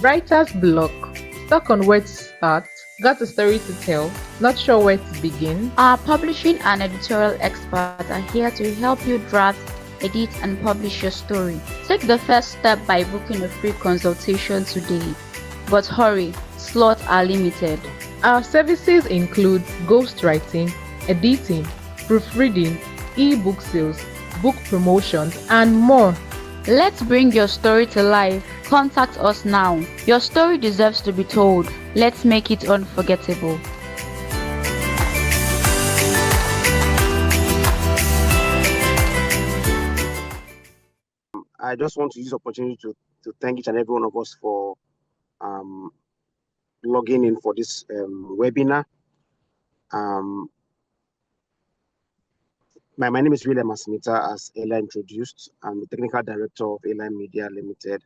Writer's block. Stuck on where to start? Got a story to tell? Not sure where to begin? Our publishing and editorial experts are here to help you draft, edit, and publish your story. Take the first step by booking a free consultation today. But hurry, slots are limited. Our services include ghostwriting, editing, proofreading, e-book sales, book promotions, and more. Let's bring your story to life. Contact us now. Your story deserves to be told. Let's make it unforgettable. I just want to use the opportunity to thank each and every one of us for logging in for this webinar. My name is William Asim-Ita, as Ella introduced. I'm the Technical Director of Ella Media Limited.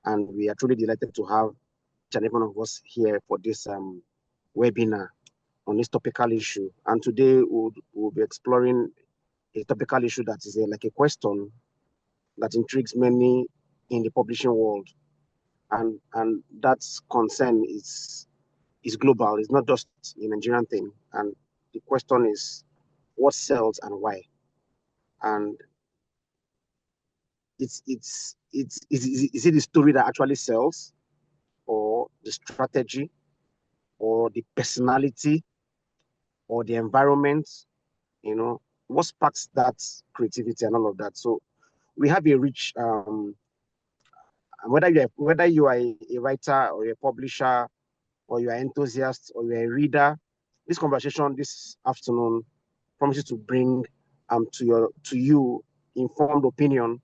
And we are truly delighted to have each and every one of us here for this webinar on this topical issue. And today we'll be exploring a topical issue that is like a question that intrigues many in the publishing world. And that concern is global. It's not just a Nigerian thing. And the question is, what sells and why? And is it the story that actually sells, or the strategy, or the personality, or the environment? You know, what sparks that creativity and all of that? So we have a rich whether you are a writer or a publisher, or you are an enthusiast, or you are a reader, this conversation this afternoon promises to bring to you informed opinion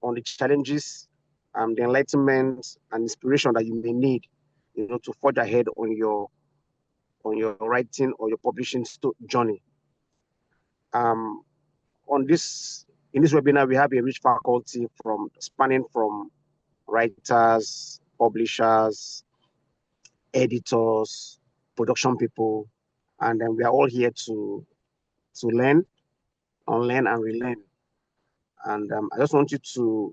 on the challenges, the enlightenment and inspiration that you may need, to forge ahead on your writing or your publishing journey. In this webinar, we have a rich faculty spanning from writers, publishers, editors, production people, and then we are all here to learn, unlearn, and relearn. And I just want you to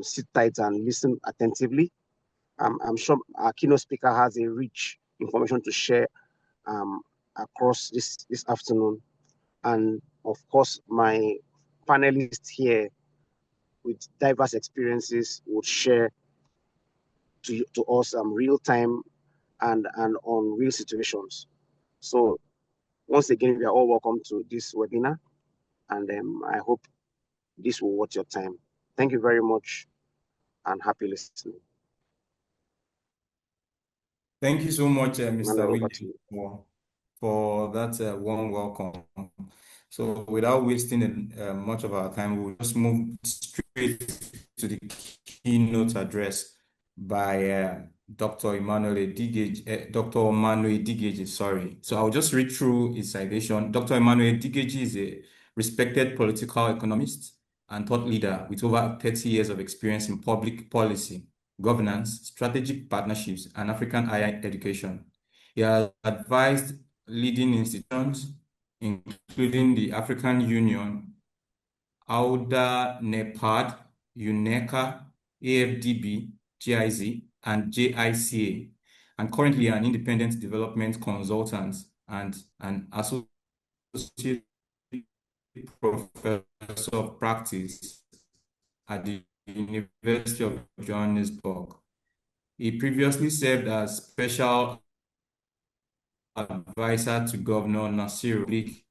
sit tight and listen attentively. I'm sure our keynote speaker has a rich information to share across this afternoon. And of course, my panelists here with diverse experiences would share to us real time and on real situations. So once again, we are all welcome to this webinar, and I hope this will worth your time. Thank you very much, and happy listening. Thank you so much, Mr. William, for that warm welcome. So without wasting much of our time, we'll just move straight to the keynote address by Dr. Edigheji, Dr. Omano Edigheji, sorry. So I'll just read through his citation. Dr. Omano Edigheji is a respected political economist and thought leader with over 30 years of experience in public policy, governance, strategic partnerships, and African higher education. He has advised leading institutions, including the African Union, AUDA, NEPAD, UNECA, AFDB, GIZ, and JICA, and currently an independent development consultant and an associate professor of practice at the University of Johannesburg. He previously served as special advisor to Governor Nasir Public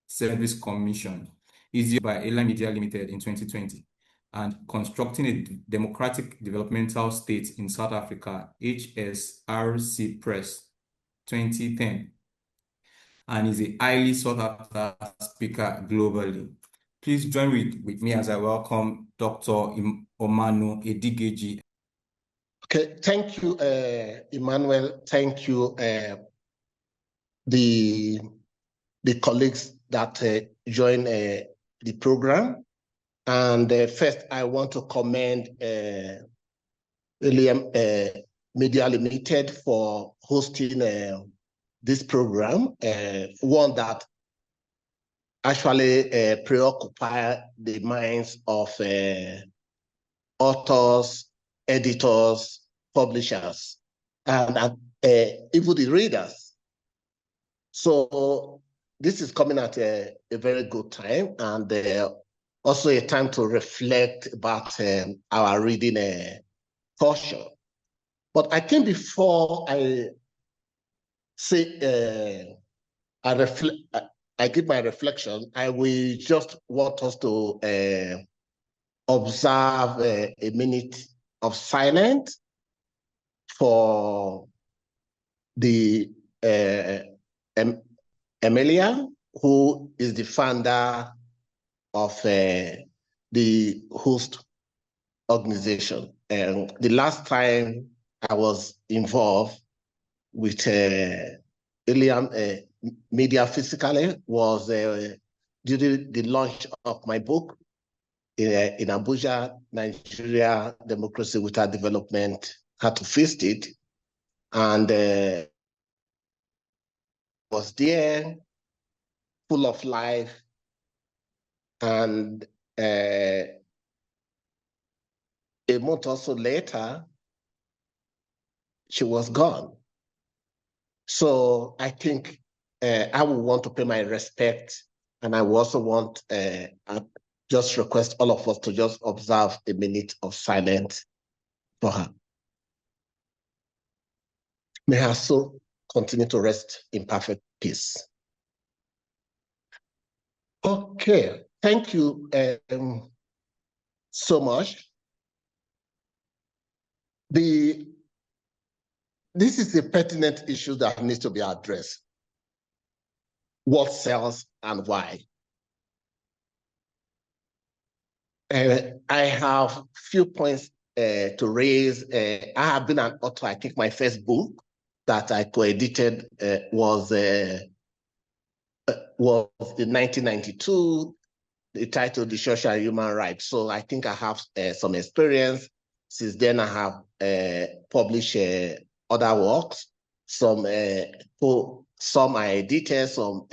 Service Commission, issued by Ella Media Limited in 2020, and Constructing a Democratic Developmental State in South Africa, HSRC Press, 2010, and is a highly sought after speaker globally. Please join with me as I welcome Dr. Omano Edigheji. Okay, thank you, Emmanuel. Thank you, the colleagues that join the program. And first, I want to commend William Media Limited for hosting this program, one that actually preoccupy the minds of authors, editors, publishers, and even the readers. So this is coming at a very good time, and also a time to reflect about our reading culture. But I think before I say I give my reflection, I will just want us to observe a minute of silence for the Emilia, who is the founder of the host organization. And the last time I was involved with Iliam Media physically was during the launch of my book in Abuja, Nigeria, Democracy Without Development, How to Fix It. And was there, full of life. And a month or so later, she was gone. So I think I would want to pay my respect, and I would also want just request all of us to just observe a minute of silence for her. May her soul continue to rest in perfect peace. Okay, thank you so much. This is a pertinent issue that needs to be addressed. What sells and why? I have few points to raise. I have been an author. I think my first book that I co-edited was in 1992. The title, The Social and Human Rights. So I think I have some experience. Since then, I have published other works. Some I edited, some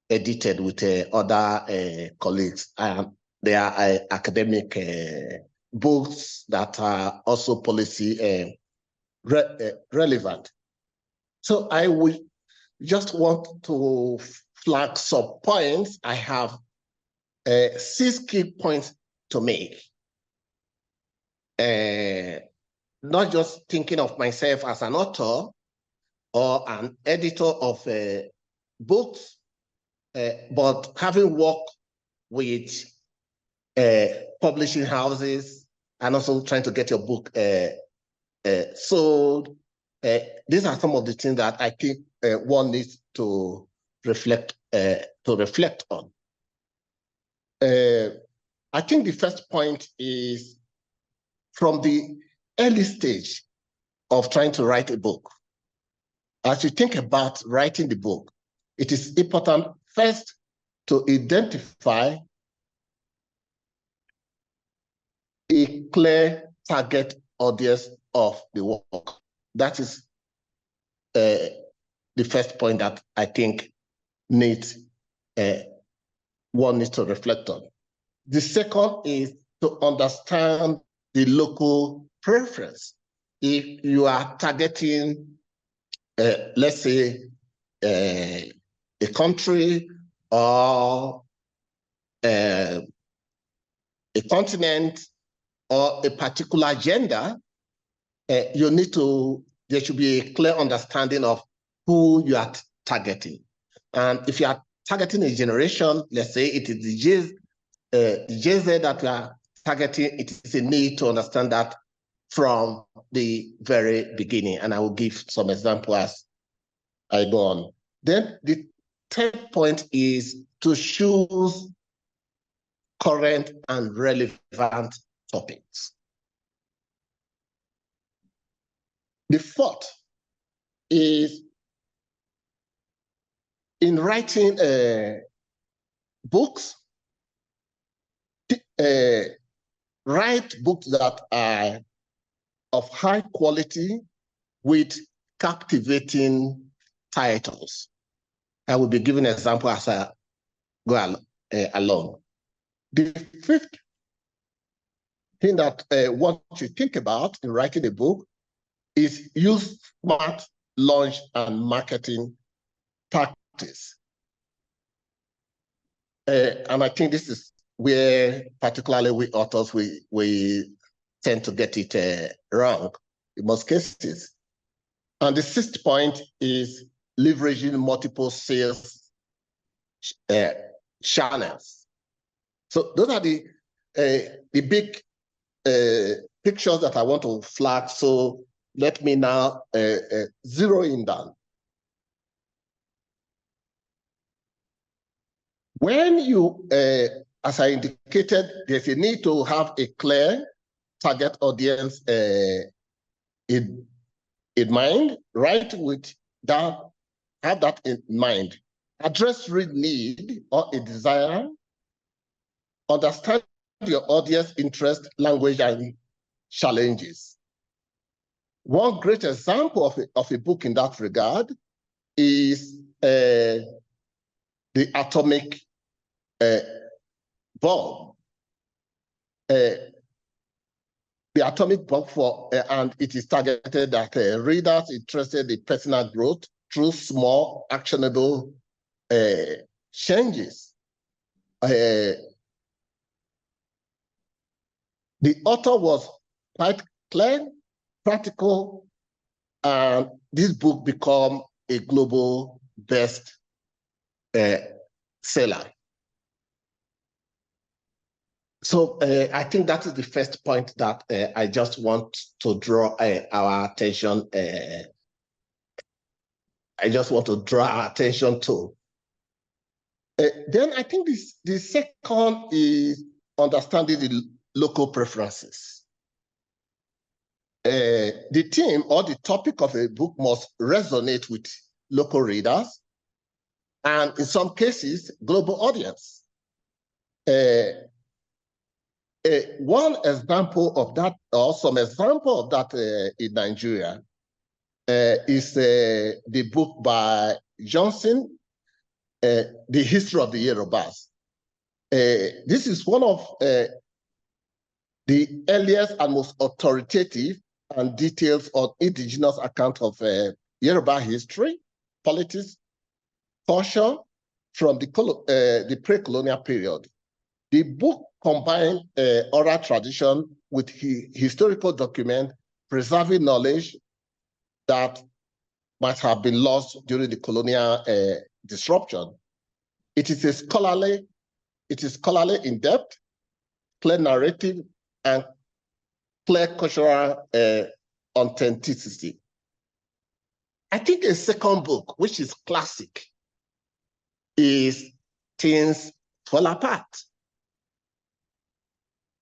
edited with other colleagues. They are academic books that are also policy relevant. So I will just want to flag some points. I have 6 key points to make. Not just thinking of myself as an author or an editor of books, but having worked with publishing houses and also trying to get your book sold. These are some of the things that I think one needs to reflect on. I think the first point is from the early stage of trying to write a book. As you think about writing the book, it is important first to identify a clear target audience of the work. That is the first point that I think one needs to reflect on. The second is to understand the local preference. If you are targeting, let's say, a country or a continent or a particular gender, there should be a clear understanding of who you are targeting. And if you are targeting a generation, let's say it is the Gen Z that we are targeting, it is a need to understand that from the very beginning. And I will give some examples as I go on. Then the third point is to choose current and relevant topics. The fourth is in writing books, write books that are of high quality with captivating titles. I will be giving an example as I go along. The fifth thing that what you think about in writing a book is use smart launch and marketing tactics. And I think this is where, particularly we authors, we tend to get it wrong in most cases. And the sixth point is leveraging multiple sales channels. So those are the big pictures that I want to flag. So let me now zero in down. When you, as I indicated, there's a need to have a clear target audience in mind, right? With that, have that in mind. Address real need or a desire. Understand your audience interest, language, and challenges. One great example of a book in that regard is the Atomic Bomb. The Atomic Bomb and it is targeted at readers interested in personal growth through small, actionable changes. The author was quite clear, practical, and this book became a global best seller. So I think that is the first point that I just want to draw our attention. I just want to draw our attention to. Then I think the second is understanding the local preferences. The theme or the topic of a book must resonate with local readers and in some cases, global audience. One example of that, or some example of that in Nigeria is the book by Johnson, The History of the Yorubas. This is one of the earliest and most authoritative and detailed on indigenous account of Yoruba history, politics, culture from the pre-colonial period. The book combined oral tradition with historical document, preserving knowledge that might have been lost during the colonial disruption. It is scholarly in depth, clear narrative, and clear cultural authenticity. I think a second book, which is classic, is Things Fall Apart.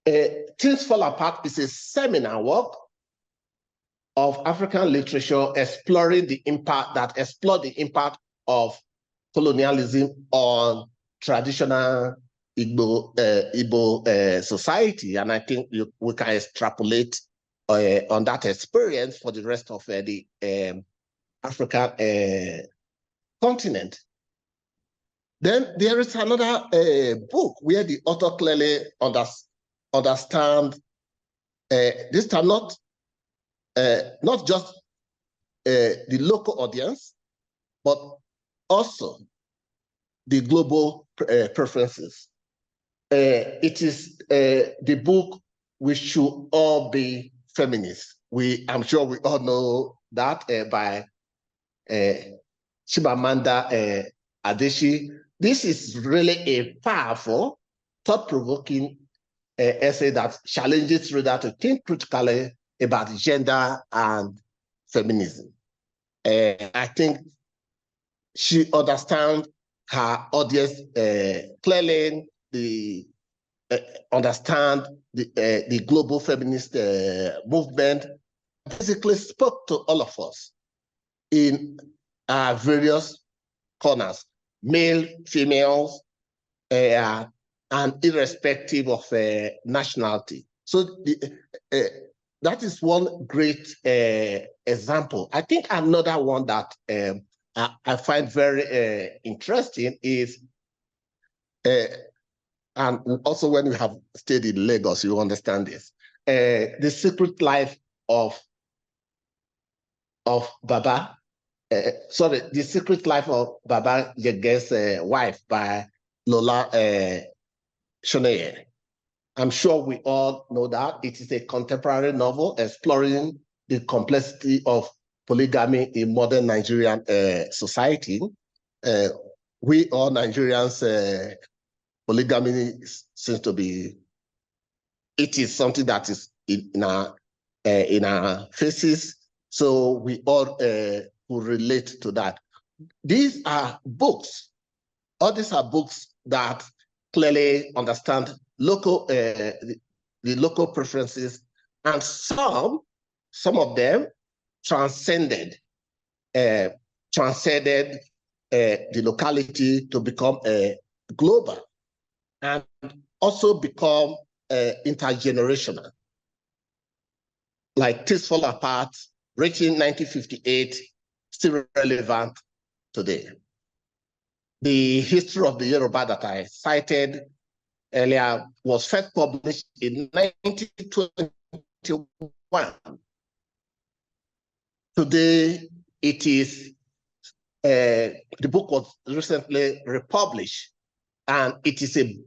Things Fall Apart is a seminal work of African literature exploring the impact of colonialism on traditional Igbo society, and I think we can extrapolate on that experience for the rest of the African continent. Then there is another book where the author clearly understands this time not just the local audience, but also the global preferences. It is the book We Should All Be Feminists. I'm sure we all know that by Chimamanda Adichie. This is really a powerful, thought-provoking essay that challenges readers to think critically about gender and feminism. I think she understands her audience clearly, understand the global feminist movement, basically spoke to all of us in various corners, male, females, and irrespective of nationality. So that is one great example. I think another one that I find very interesting is, and also when you have stayed in Lagos, you understand this, the secret life of Baba, the secret life of Baba Yege's wife by Lola Shoneye. I'm sure we all know that. It is a contemporary novel exploring the complexity of polygamy in modern Nigerian society. We all Nigerians, polygamy seems to be, it is something that is in our faces. So we all will relate to that. These are books. All these are books that clearly understand local the local preferences, and some of them transcended the locality to become global and also become intergenerational. Like Things Fall Apart, written in 1958, still relevant today. The history of the Yoruba that I cited earlier was first published in 1921. Today, it is, the book was recently republished, and it is a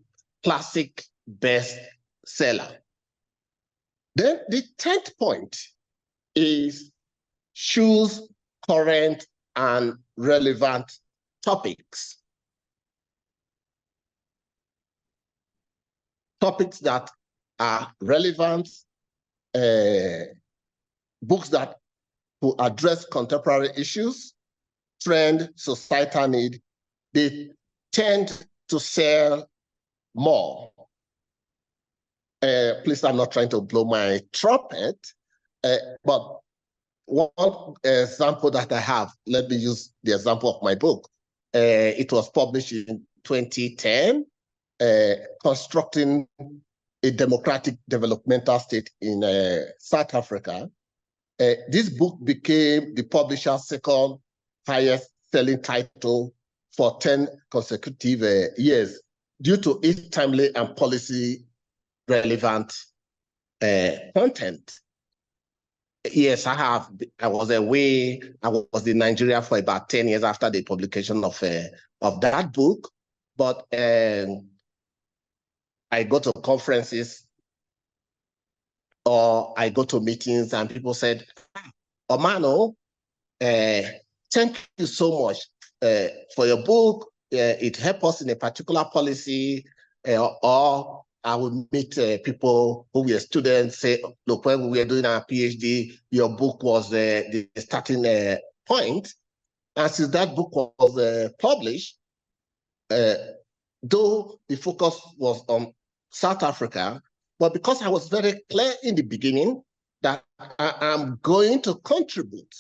classic bestseller. Then the 10th point is choose current and relevant topics. Topics that are relevant, books that will address contemporary issues, trend, societal need, they tend to sell more. Please, I'm not trying to blow my trumpet, but one example that I have, let me use the example of my book. It was published in 2010, Constructing a Democratic Developmental State in South Africa. This book became the publisher's second highest selling title for 10 consecutive years due to its timely and policy relevant content. Yes, I was away. I was in Nigeria for about 10 years after the publication of that book. But I go to conferences or I go to meetings and people said, Omano, thank you so much for your book. It helped us in a particular policy, or I would meet people who were students, say, look, when we were doing our PhD, your book was the starting point. And since that book was published, though the focus was on South Africa, but because I was very clear in the beginning that I am going to contribute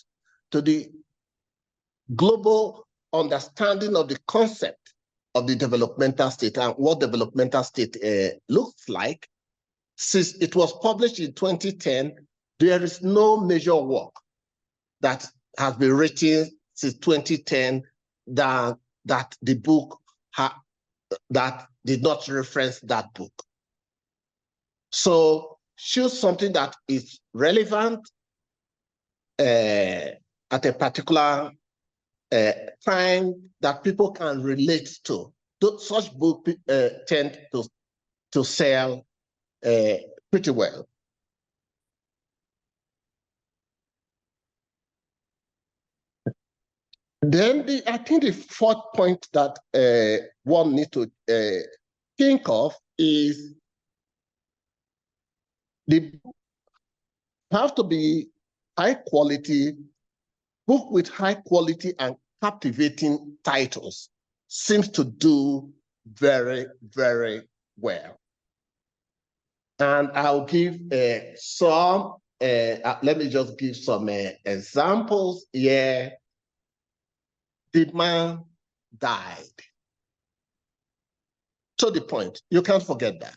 to the global understanding of the concept of the developmental state and what developmental state looks like. Since it was published in 2010, there is no major work that has been written since 2010 that the book that did not reference that book. So choose something that is relevant at a particular time that people can relate to. Such books tend to sell pretty well. Then I think the fourth point that one needs to think of is they have to be high quality, book with high quality and captivating titles seems to do very, very well. And I'll give some, let me just give some examples here. The man died. To the point, you can't forget that.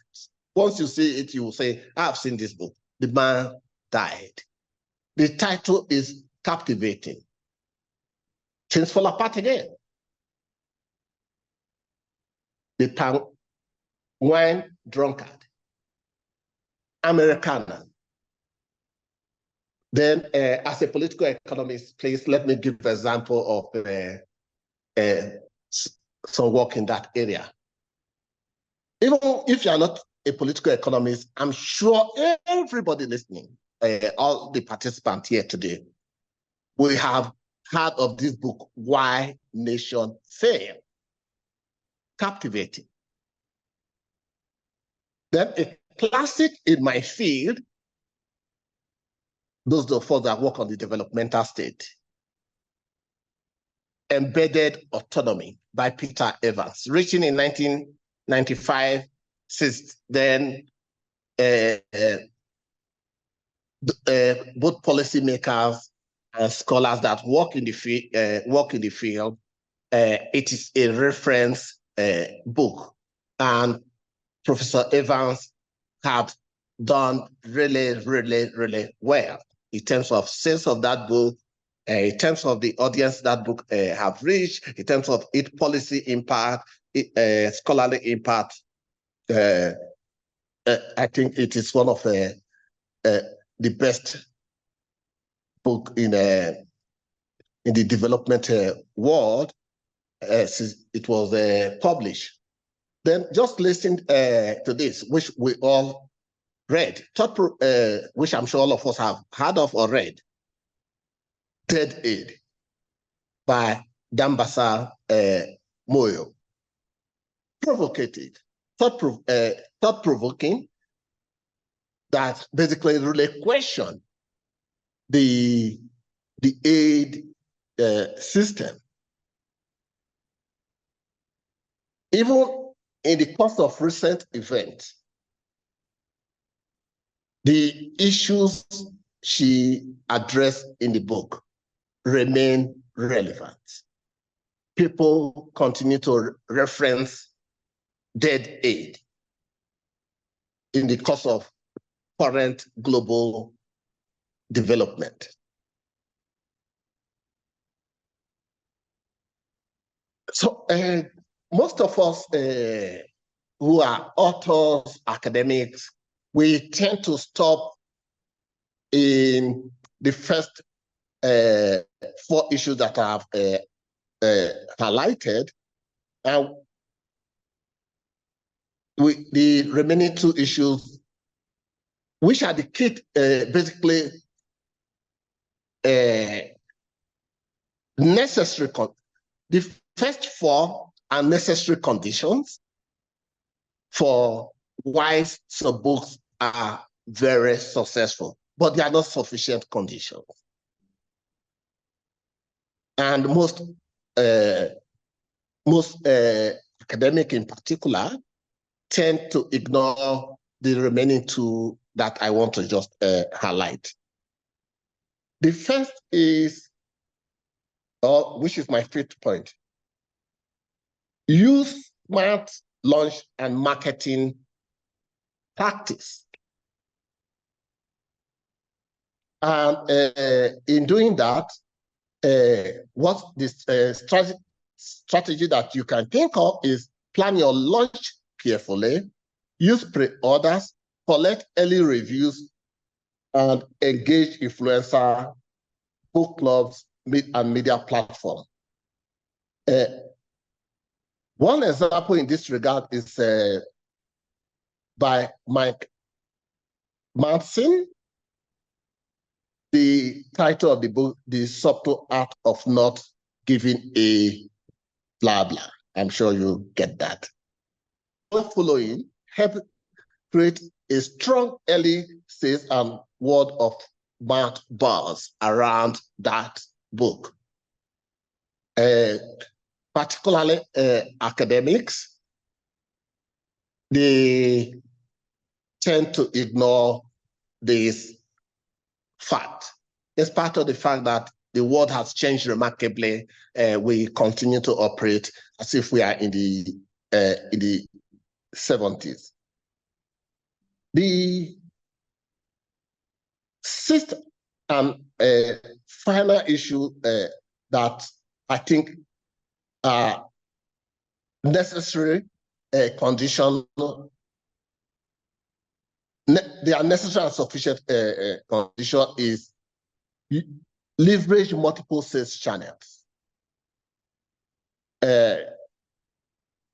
Once you see it, you will say, I've seen this book. The man died. The title is captivating. things fall apart again. The palm wine drunkard, Americana. Then, as a political economist, please let me give an example of some work in that area. Even if you're not a political economist, I'm sure everybody listening, all the participants here today, will have heard of this book, Why Nations Fail. Captivating. Then a classic in my field, those of us that work on the developmental state, Embedded Autonomy by Peter Evans, written in 1995. Since then, both policymakers and scholars that work in the field, it is a reference book, and Professor Evans have done really, really, really well in terms of sales of that book, in terms of the audience that book have reached, in terms of its policy impact, scholarly impact. I think it is one of the best book in the development world since it was published. Then just listen to this, which we all read, which I'm sure all of us have heard of or read. Dead Aid by Dambasa Moyo. Provocative, thought-provoking, that basically really question the aid system. Even in the course of recent events, the issues she addressed in the book remain relevant. People continue to reference dead aid in the course of current global development. So most of us who are authors, academics, we tend to stop in the first 4 issues that I have highlighted, and the remaining 2 issues, which are the key, basically necessary. The first 4 are necessary conditions for why some books are very successful, but they are not sufficient conditions. And most academic in particular tend to ignore the remaining 2 that I want to just highlight. The first is, which is my 5th point, use smart launch and marketing practice. And in doing that, what this strategy that you can think of is plan your launch carefully, use pre-orders, collect early reviews, and engage influencer, book clubs, and media platforms. One example in this regard is by Mike Manson. The title of the book, The Subtle Art of Not Giving a Blah Blah. I'm sure you get that. Following help create a strong early sales and word of mouth buzz around that book. Particularly academics, they tend to ignore this fact. It's part of the fact that the world has changed remarkably. We continue to operate as if we are in the 70s. The 6th and final issue that I think, necessary condition. The unnecessary and sufficient condition is leverage multiple sales channels.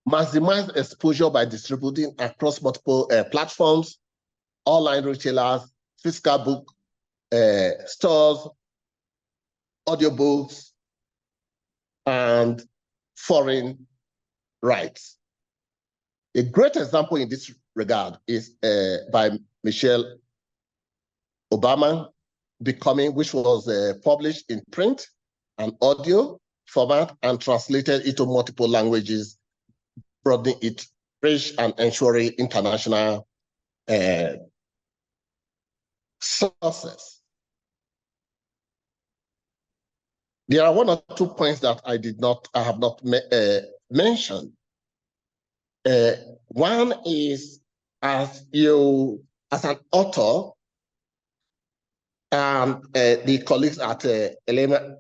Maximize exposure by distributing across multiple platforms, online retailers, physical book stores, audiobooks, and foreign rights. A great example in this regard is by Michelle Obama, Becoming, which was published in print and audio format and translated into multiple languages, broadening its reach and ensuring international success. There are 1 or 2 points that I have not mentioned. One is, as an author, and the colleagues at earlier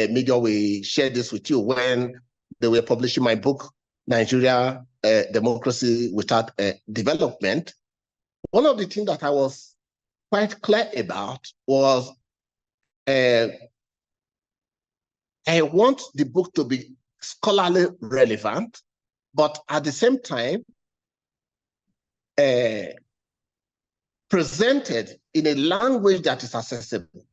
media, we shared this with you when they were publishing my book, Nigeria, Democracy Without Development. One of the things that I was quite clear about was I want the book to be scholarly relevant, but at the same time, presented in a language that is accessible.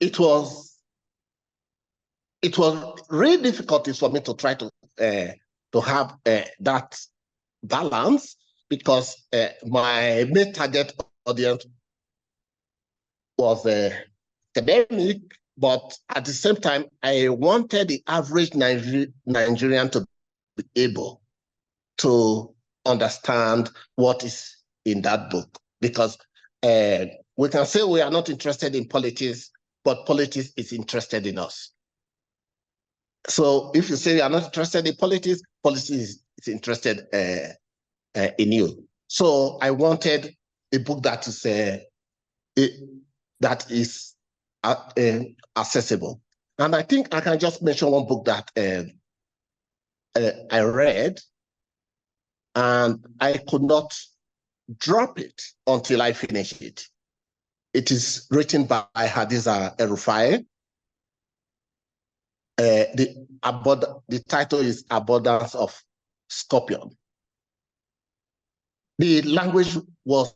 It was really difficult for me to try to have that balance, because my main target audience was academic, but at the same time, I wanted the average Nigerian to be able to understand what is in that book, because we can say we are not interested in politics, but politics is interested in us. So if you say you are not interested in politics, politics is interested in you. So I wanted a book that is accessible. And I think I can just mention one book that I read, and I could not drop it until I finish it. It is written by Hadiza El-Rufai. The title is Abundance of Scorpion. The language was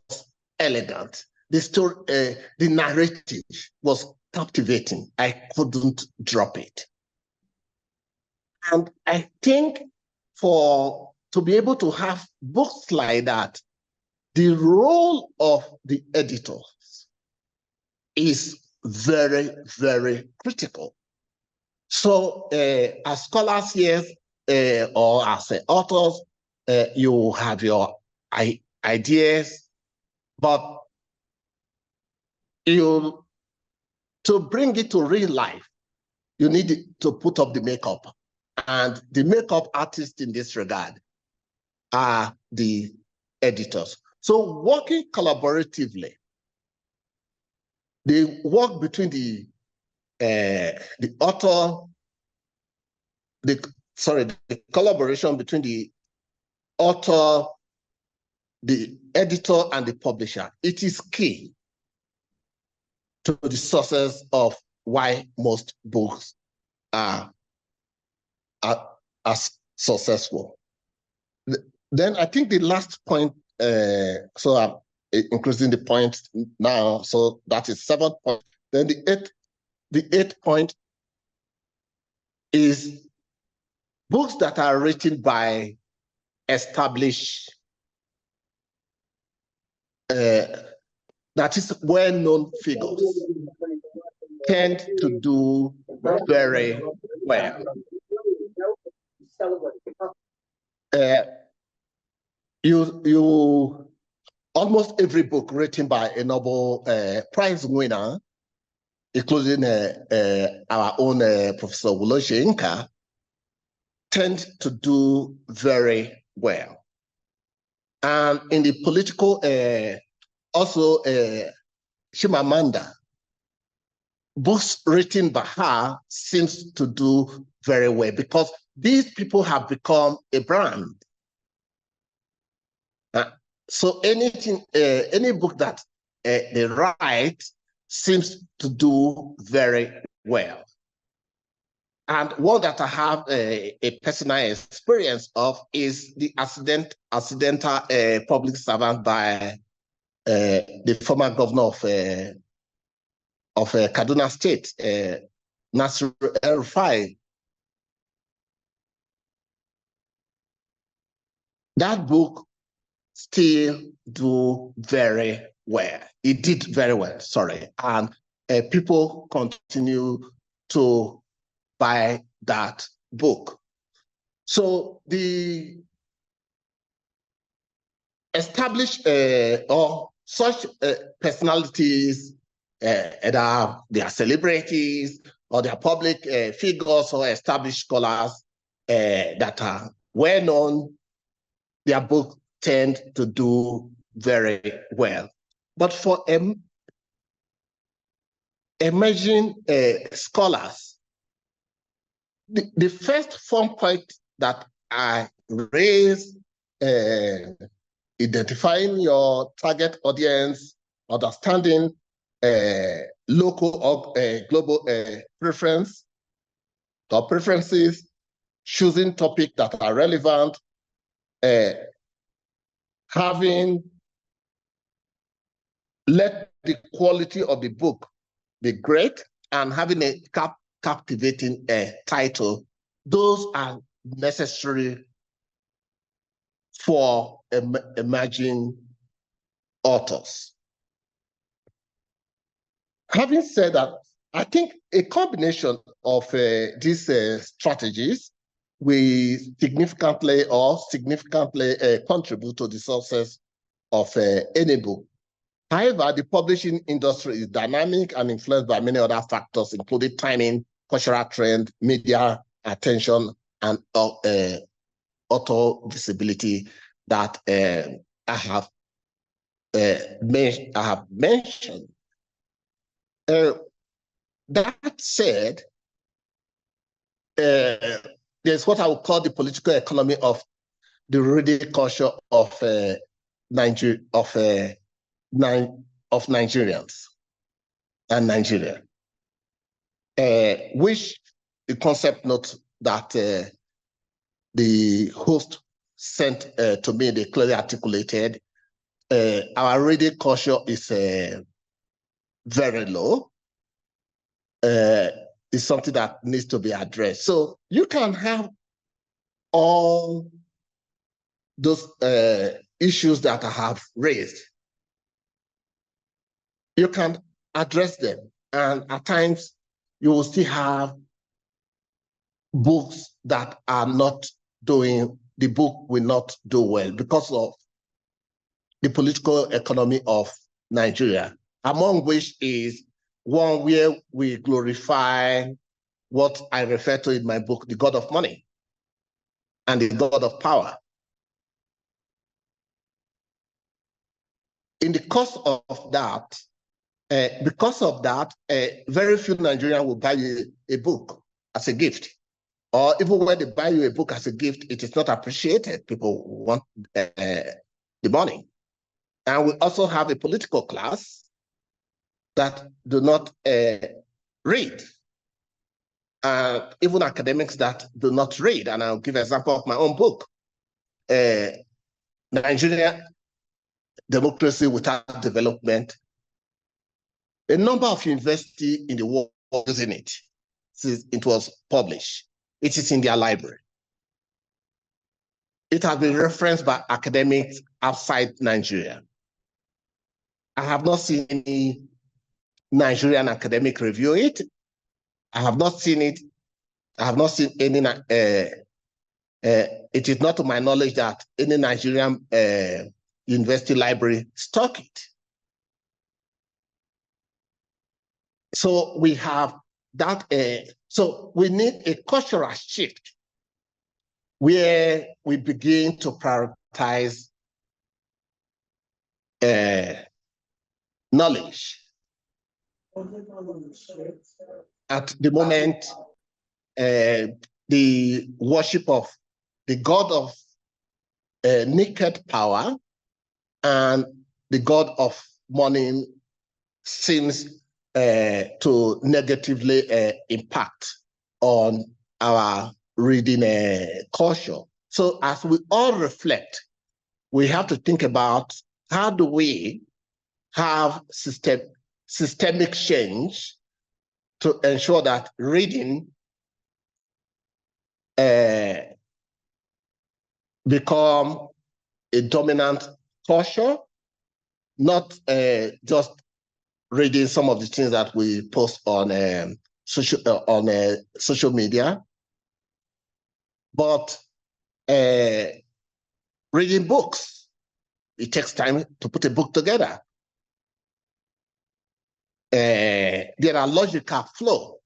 elegant. The story, the narrative was captivating. I couldn't drop it. And I think to be able to have books like that, the role of the editors is very, very critical. So as scholars here, or as authors, you have your ideas, but to bring it to real life, you need to put up the makeup. And the makeup artists in this regard are the editors. So working collaboratively, the work between the author, the collaboration between the author, the editor, and the publisher, it is key to the success of why most books are successful. Then I think the last point, so I'm increasing the points now, so that is 7 points. Then the eighth point is books that are written by established, that is well-known figures, tend to do very well. Almost every book written by a Nobel Prize winner, including our own Professor Wole, tend to do very well. And in the political, also Chimamanda, books written by her seems to do very well because these people have become a brand. So any book that they write seems to do very well. And one that I have a personal experience of is the accidental public servant by the former governor of Kaduna State, Nasir El-Rufai. That book still do very well. It did very well, sorry. And people continue to buy that book. So the established or such personalities, either they are celebrities or they are public figures or established scholars that are well known, their book tend to do very well. But for emerging scholars, the first form point that I raise, identifying your target audience, understanding local or global preference or preferences, choosing topics that are relevant, having let the quality of the book be great, and having a captivating title. Those are necessary for emerging authors. Having said that, I think a combination of these strategies will significantly contribute to the success of any book. However, the publishing industry is dynamic and influenced by many other factors, including timing, cultural trend, media attention, and author visibility that I have mentioned. That said, there's what I would call the political economy of the reading culture of Nigerians and Nigeria, which the concept note that the host sent to me, they clearly articulated. Our reading culture is very low. It's something that needs to be addressed. So you can have all those issues that I have raised. You can address them, and at times you will still have books that are not doing, the book will not do well because of the political economy of Nigeria, among which is one where we glorify what I refer to in my book, the God of money and the God of power. In the course of that, because of that, very few Nigerians will buy you a book as a gift. Or even when they buy you a book as a gift, it is not appreciated. People want the money. And we also have a political class that do not read. Even academics that do not read. And I'll give an example of my own book, Nigeria, Democracy Without Development. A number of universities in the world using it since it was published. It is in their library. It has been referenced by academics outside Nigeria. I have not seen any Nigerian academic review it. I have not seen it. I have not seen any, it is not to my knowledge that any Nigerian university library stock it. So we have that, so we need a cultural shift where we begin to prioritize knowledge at the moment, the worship of the god of naked power and the god of money seems to negatively impact on our reading culture. So as we all reflect, we have to think about how do we have systemic change to ensure that reading become a dominant culture, not just reading some of the things that we post on social media, but reading books. It takes time to put a book together. There are logical flow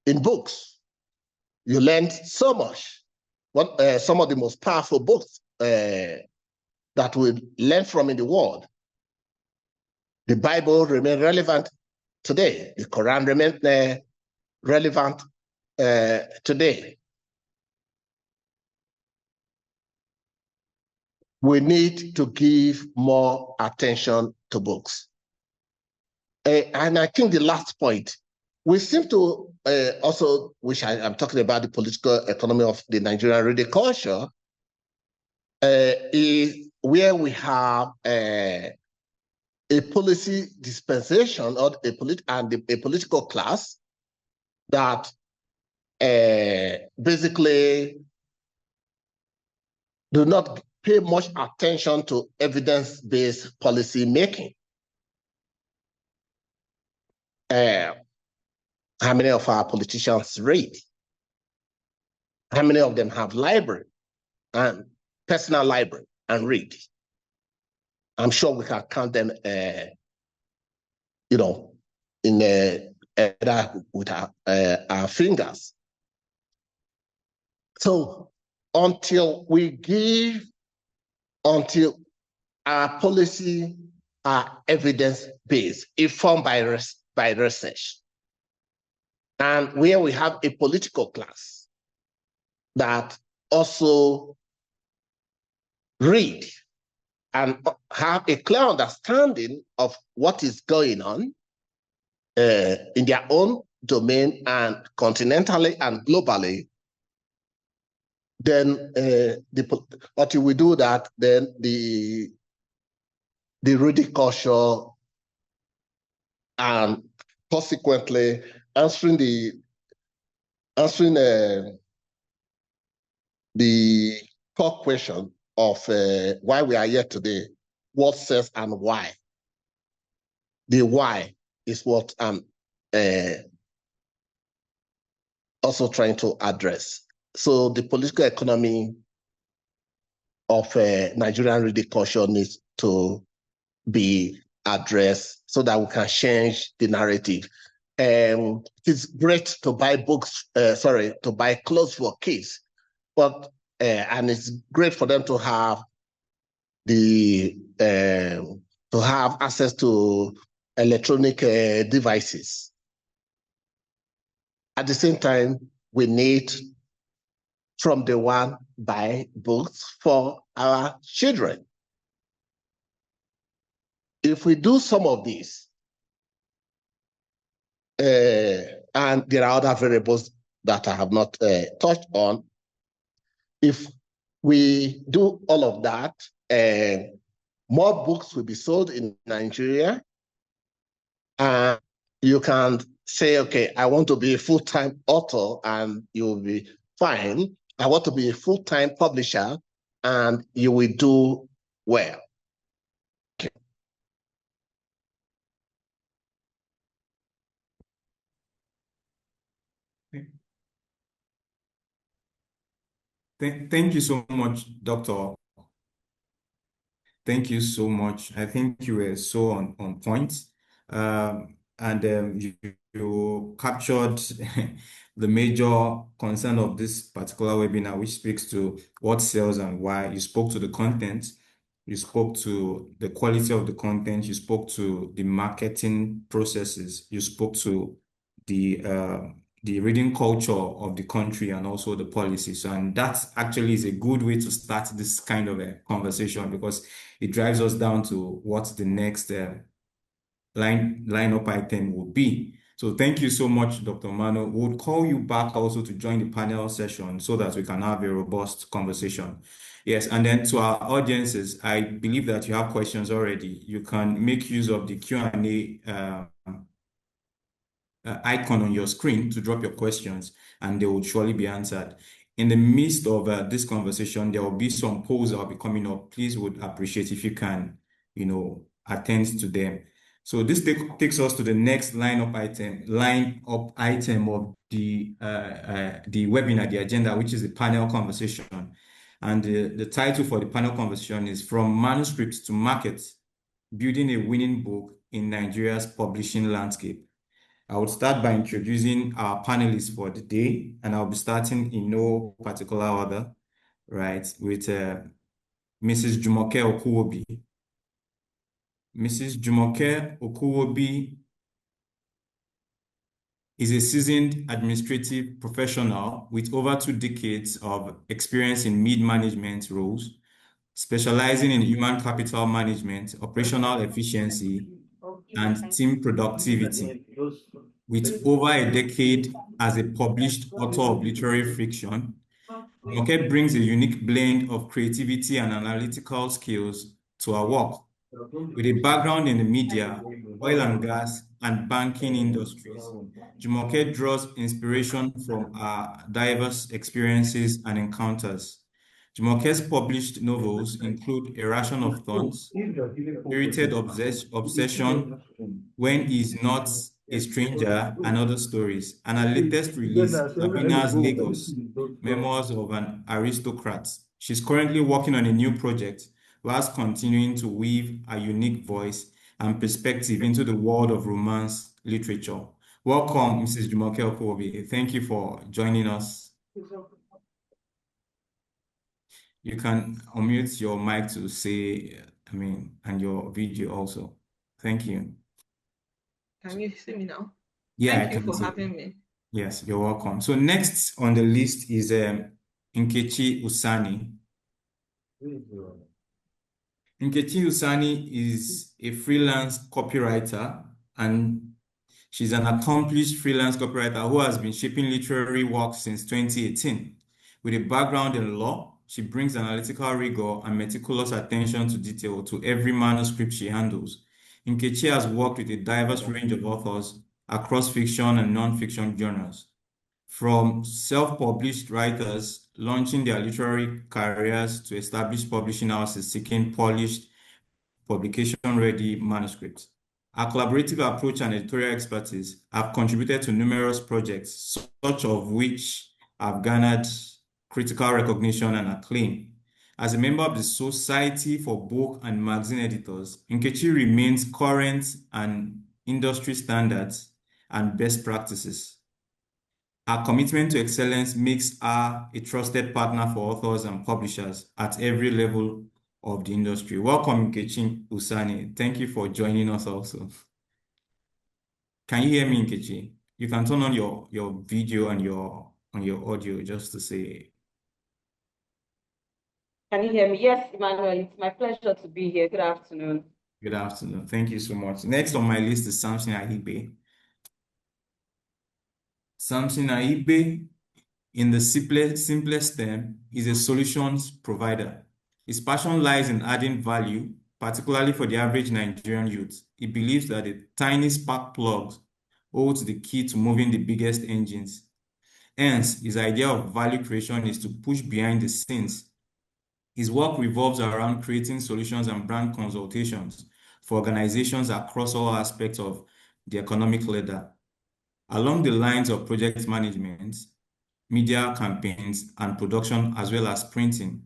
in books. You learn so much. Some of the most powerful books that we learn from in the world. The Bible remains relevant today. The Quran remains relevant today. We need to give more attention to books. And I think the last point, we seem to also, which I'm talking about the political economy of the Nigerian reading culture, is where we have a policy dispensation or a political class that basically do not pay much attention to evidence-based policy making. How many of our politicians read? How many of them have library and personal library and read? I'm sure we can count them, in with our fingers. So until our policy are evidence-based, informed by research, and where we have a political class that also read and have a clear understanding of what is going on in their own domain and continentally and globally, then until we do that, then the reading culture and consequently answering the core question of why we are here today, what sells and why. The why is what I'm also trying to address. So the political economy of Nigerian reading culture needs to be addressed so that we can change the narrative. It's great to buy books, to buy clothes for kids, but and it's great for them to have access to electronic devices. At the same time, we need from the one buy books for our children. If we do some of these, and there are other variables that I have not touched on, if we do all of that, more books will be sold in Nigeria. And you can say, okay, I want to be a full-time author, and you'll be fine. I want to be a full-time publisher, and you will do well. Okay. Thank you so much, Doctor. Thank you so much. I think you were so on point. You captured the major concern of this particular webinar, which speaks to what sells and why. You spoke to the content, You spoke to the quality of the content. You spoke to the marketing processes. You spoke to the reading culture of the country and also the policies. And that actually is a good way to start this kind of a conversation because it drives us down to what the next lineup item will be. So thank you so much, Dr. Omano. We'll call you back also to join the panel session so that we can have a robust conversation. Yes, and then to our audiences, I believe that you have questions already. You can make use of the Q&A icon on your screen to drop your questions, and they will surely be answered. In the midst of this conversation, there will be some polls that will be coming up. Please would appreciate if you can, attend to them. So this takes us to the next line-up item of the webinar, the agenda, which is the panel conversation. And the title for the panel conversation is From Manuscripts to Market, Building a Winning Book in Nigeria's Publishing Landscape. I would start by introducing our panelists for the day, and I'll be starting in no particular order, right, with Mrs. Jumoke Okuwobi. Mrs. Jumoke Okuwobi is a seasoned administrative professional with over 2 decades of experience in mid-management roles, specializing in human capital management, operational efficiency, and team productivity. With over a decade as a published author of literary fiction, Jumoke brings a unique blend of creativity and analytical skills to her work. With a background in the media, oil and gas, and banking industries, Jumoke draws inspiration from her diverse experiences and encounters. Jumoke's published novels include A Ration of Thorns, Spirited Obsession, When He's Not a Stranger, and Other Stories, and her latest release, Sabina's Lagos, Memoirs of an Aristocrat. She's currently working on a new project whilst continuing to weave a unique voice and perspective into the world of romance literature. Welcome, Mrs. Jumoke Okuwobi. Thank you for joining us. You can unmute your mic to say, and your video also. Thank you. Can you see me now? Yeah, Thank you for having me. Yes, you're welcome. So next on the list is Nkechi Usani. Nkechi Usani is a freelance copywriter, and she's an accomplished freelance copywriter who has been shaping literary work since 2018. With a background in law, she brings analytical rigor and meticulous attention to detail to every manuscript she handles. Nkechi has worked with a diverse range of authors across fiction and non-fiction genres, from self-published writers launching their literary careers to established publishing houses seeking polished, publication-ready manuscripts. Our collaborative approach and editorial expertise have contributed to numerous projects, such of which have garnered critical recognition and acclaim. As a member of the Society for Book and Magazine Editors, Nkechi remains current and industry standards and best practices. Our commitment to excellence makes her a trusted partner for authors and publishers at every level of the industry. Welcome, Nkechi Usani. Thank you for joining us also. Can you hear me, Nkechi? You can turn on your video and your audio just to say. Can you hear me? Yes, Emmanuel, it's my pleasure to be here. Good afternoon. Good afternoon. Thank you so much. Next on my list is Samson Aikhigbe. Samson Aikhigbe, in the simplest term, is a solutions provider. His passion lies in adding value, particularly for the average Nigerian youth. He believes that the tiny spark plug holds the key to moving the biggest engines. Hence, his idea of value creation is to push behind the scenes. His work revolves around creating solutions and brand consultations for organizations across all aspects of the economic ladder, along the lines of project management, media campaigns, and production, as well as printing.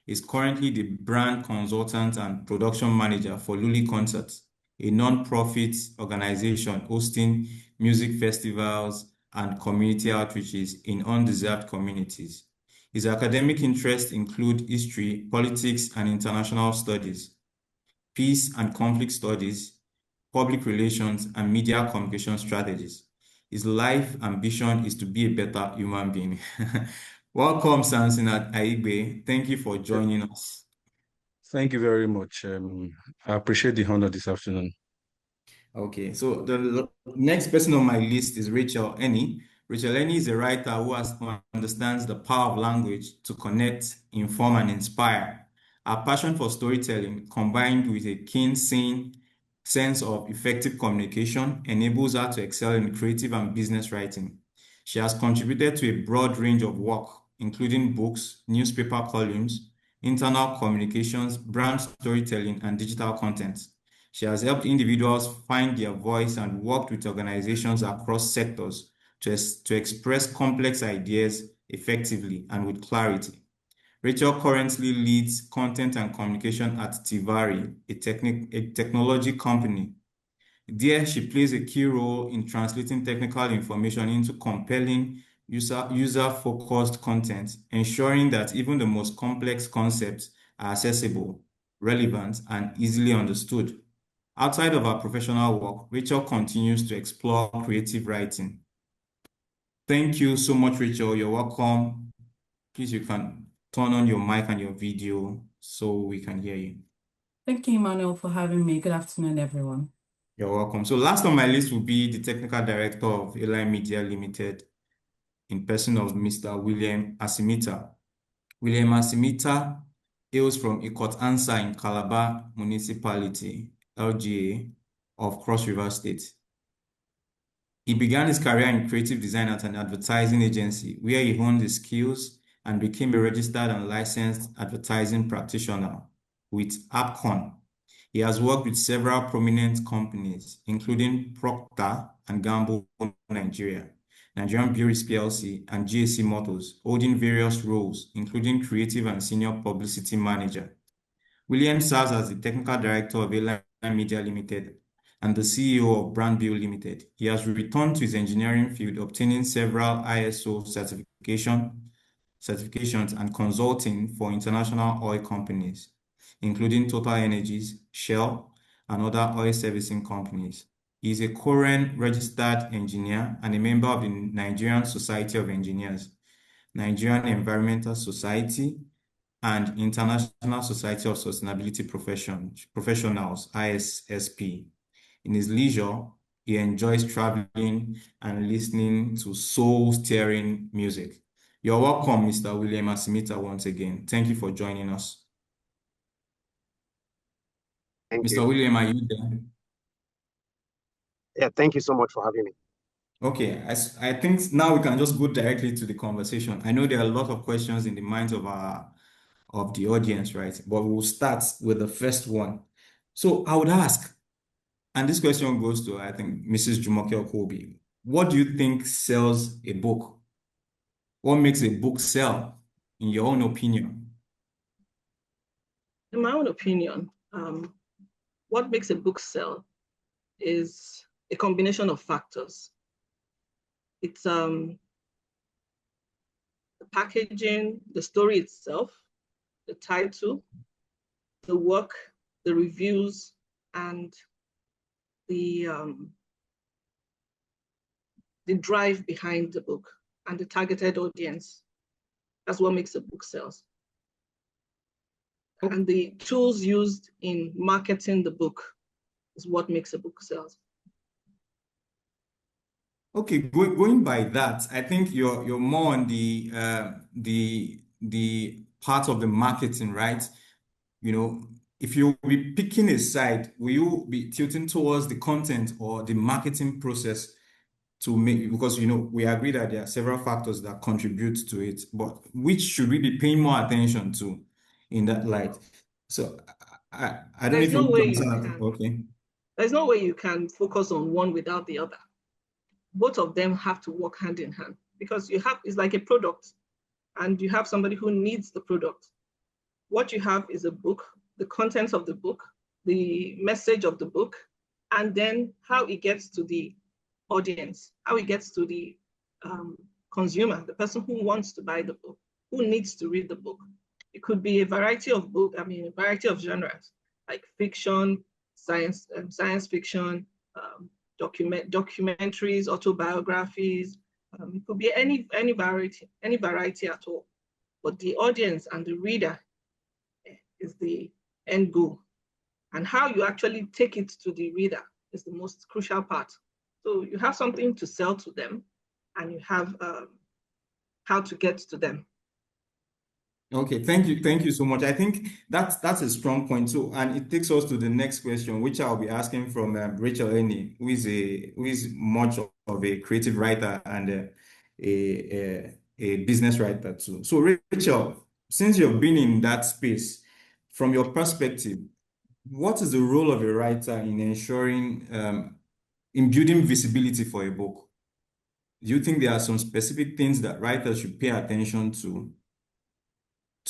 Is currently the brand consultant and production manager for Luli Concerts, a non-profit organization hosting music festivals and community outreaches in undeserved communities. His academic interests include history, politics, and international studies, peace and conflict studies, public relations, and media communication strategies. His life ambition is to be a better human being. Welcome, Samson at Aikhigbe. Thank you for joining us. Thank you very much. I appreciate the honor this afternoon. Okay, so the next person on my list is Rachael Eni. Rachael Eni is a writer who understands the power of language to connect, inform, and inspire. Her passion for storytelling, combined with a keen sense of effective communication, enables her to excel in creative and business writing. She has contributed to a broad range of work, including books, newspaper columns, internal communications, brand storytelling, and digital content. She has helped individuals find their voice and worked with organizations across sectors to express complex ideas effectively and with clarity. Rachael currently leads content and communication at Tivarri, a technology company. There, she plays a key role in translating technical information into compelling, user-focused content, ensuring that even the most complex concepts are accessible, relevant, and easily understood. Outside of her professional work, Rachael continues to explore creative writing. Thank you so much, Rachael. You're welcome. Please, you can turn on your mic and your video so we can hear you. Thank you, Emmanuel, for having me. Good afternoon, everyone. You're welcome. So last on my list will be the technical director of Align Media Limited, in person of Mr. William Asim-Ita. William Asim-Ita hails from Ikot-Ansa in Calabar Municipality, LGA, of Cross River State. He began his career in creative design at an advertising agency where he honed his skills and became a registered and licensed advertising practitioner with AppCon. He has worked with several prominent companies, including Procter & Gamble Nigeria, Nigerian Breweries PLC, and GAC Motors, holding various roles, including creative and senior publicity manager. William serves as the technical director of Align Media Limited and the CEO of Brandbill Ltd. He has returned to his engineering field, obtaining several ISO certifications and consulting for international oil companies, including Total Energies, Shell, and other oil servicing companies. He is a current registered engineer and a member of the Nigerian Society of Engineers, Nigerian Environmental Society, and International Society of Sustainability Professionals, ISSP. In his leisure, he enjoys traveling and listening to soul-stirring music. You're welcome, Mr. William Asim-Ita, once again. Thank you for joining us. Thank Mr. you. William, are you there? Yeah, thank you so much for having me. Okay, I think now we can just go directly to the conversation. I know there are a lot of questions in the minds of the audience, right? But we'll start with the first one. So I would ask, and this question goes to, I think, Mrs. Jumoke Okuwobi. What do you think sells a book? What makes a book sell, in your own opinion? In my own opinion, what makes a book sell is a combination of factors. It's the packaging, the story itself, the title, the work, the reviews, and the drive behind the book and the targeted audience. That's what makes a book sell. And the tools used in marketing the book is what makes a book sell. Okay, going by that, I think you're more on the part of the marketing, right? You know, if you'll be picking a side, will you be tilting towards the content or the marketing process to make, because, you know, we agree that there are several factors that contribute to it, but which should we be paying more attention to in that light? So I don't know if you want to answer that. Okay. There's no way you can focus on one without the other. Both of them have to work hand in hand because it's like a product and you have somebody who needs the product. What you have is a book, the contents of the book, the message of the book, and then how it gets to the audience, how it gets to the consumer, the person who wants to buy the book. who needs to read the book. It could be a variety of book, a variety of genres, like fiction, science fiction, documentaries, autobiographies. It could be any variety at all. But the audience and the reader is the end goal. And how you actually take it to the reader is the most crucial part. So you have something to sell to them, and you have how to get to them. Okay, thank you so much. I think that's a strong point. So, and it takes us to the next question, which I'll be asking from Rachael, who is much of a creative writer and a business writer too. So, Rachael, since you've been in that space, from your perspective, what is the role of a writer in ensuring in building visibility for a book? Do you think there are some specific things that writers should pay attention to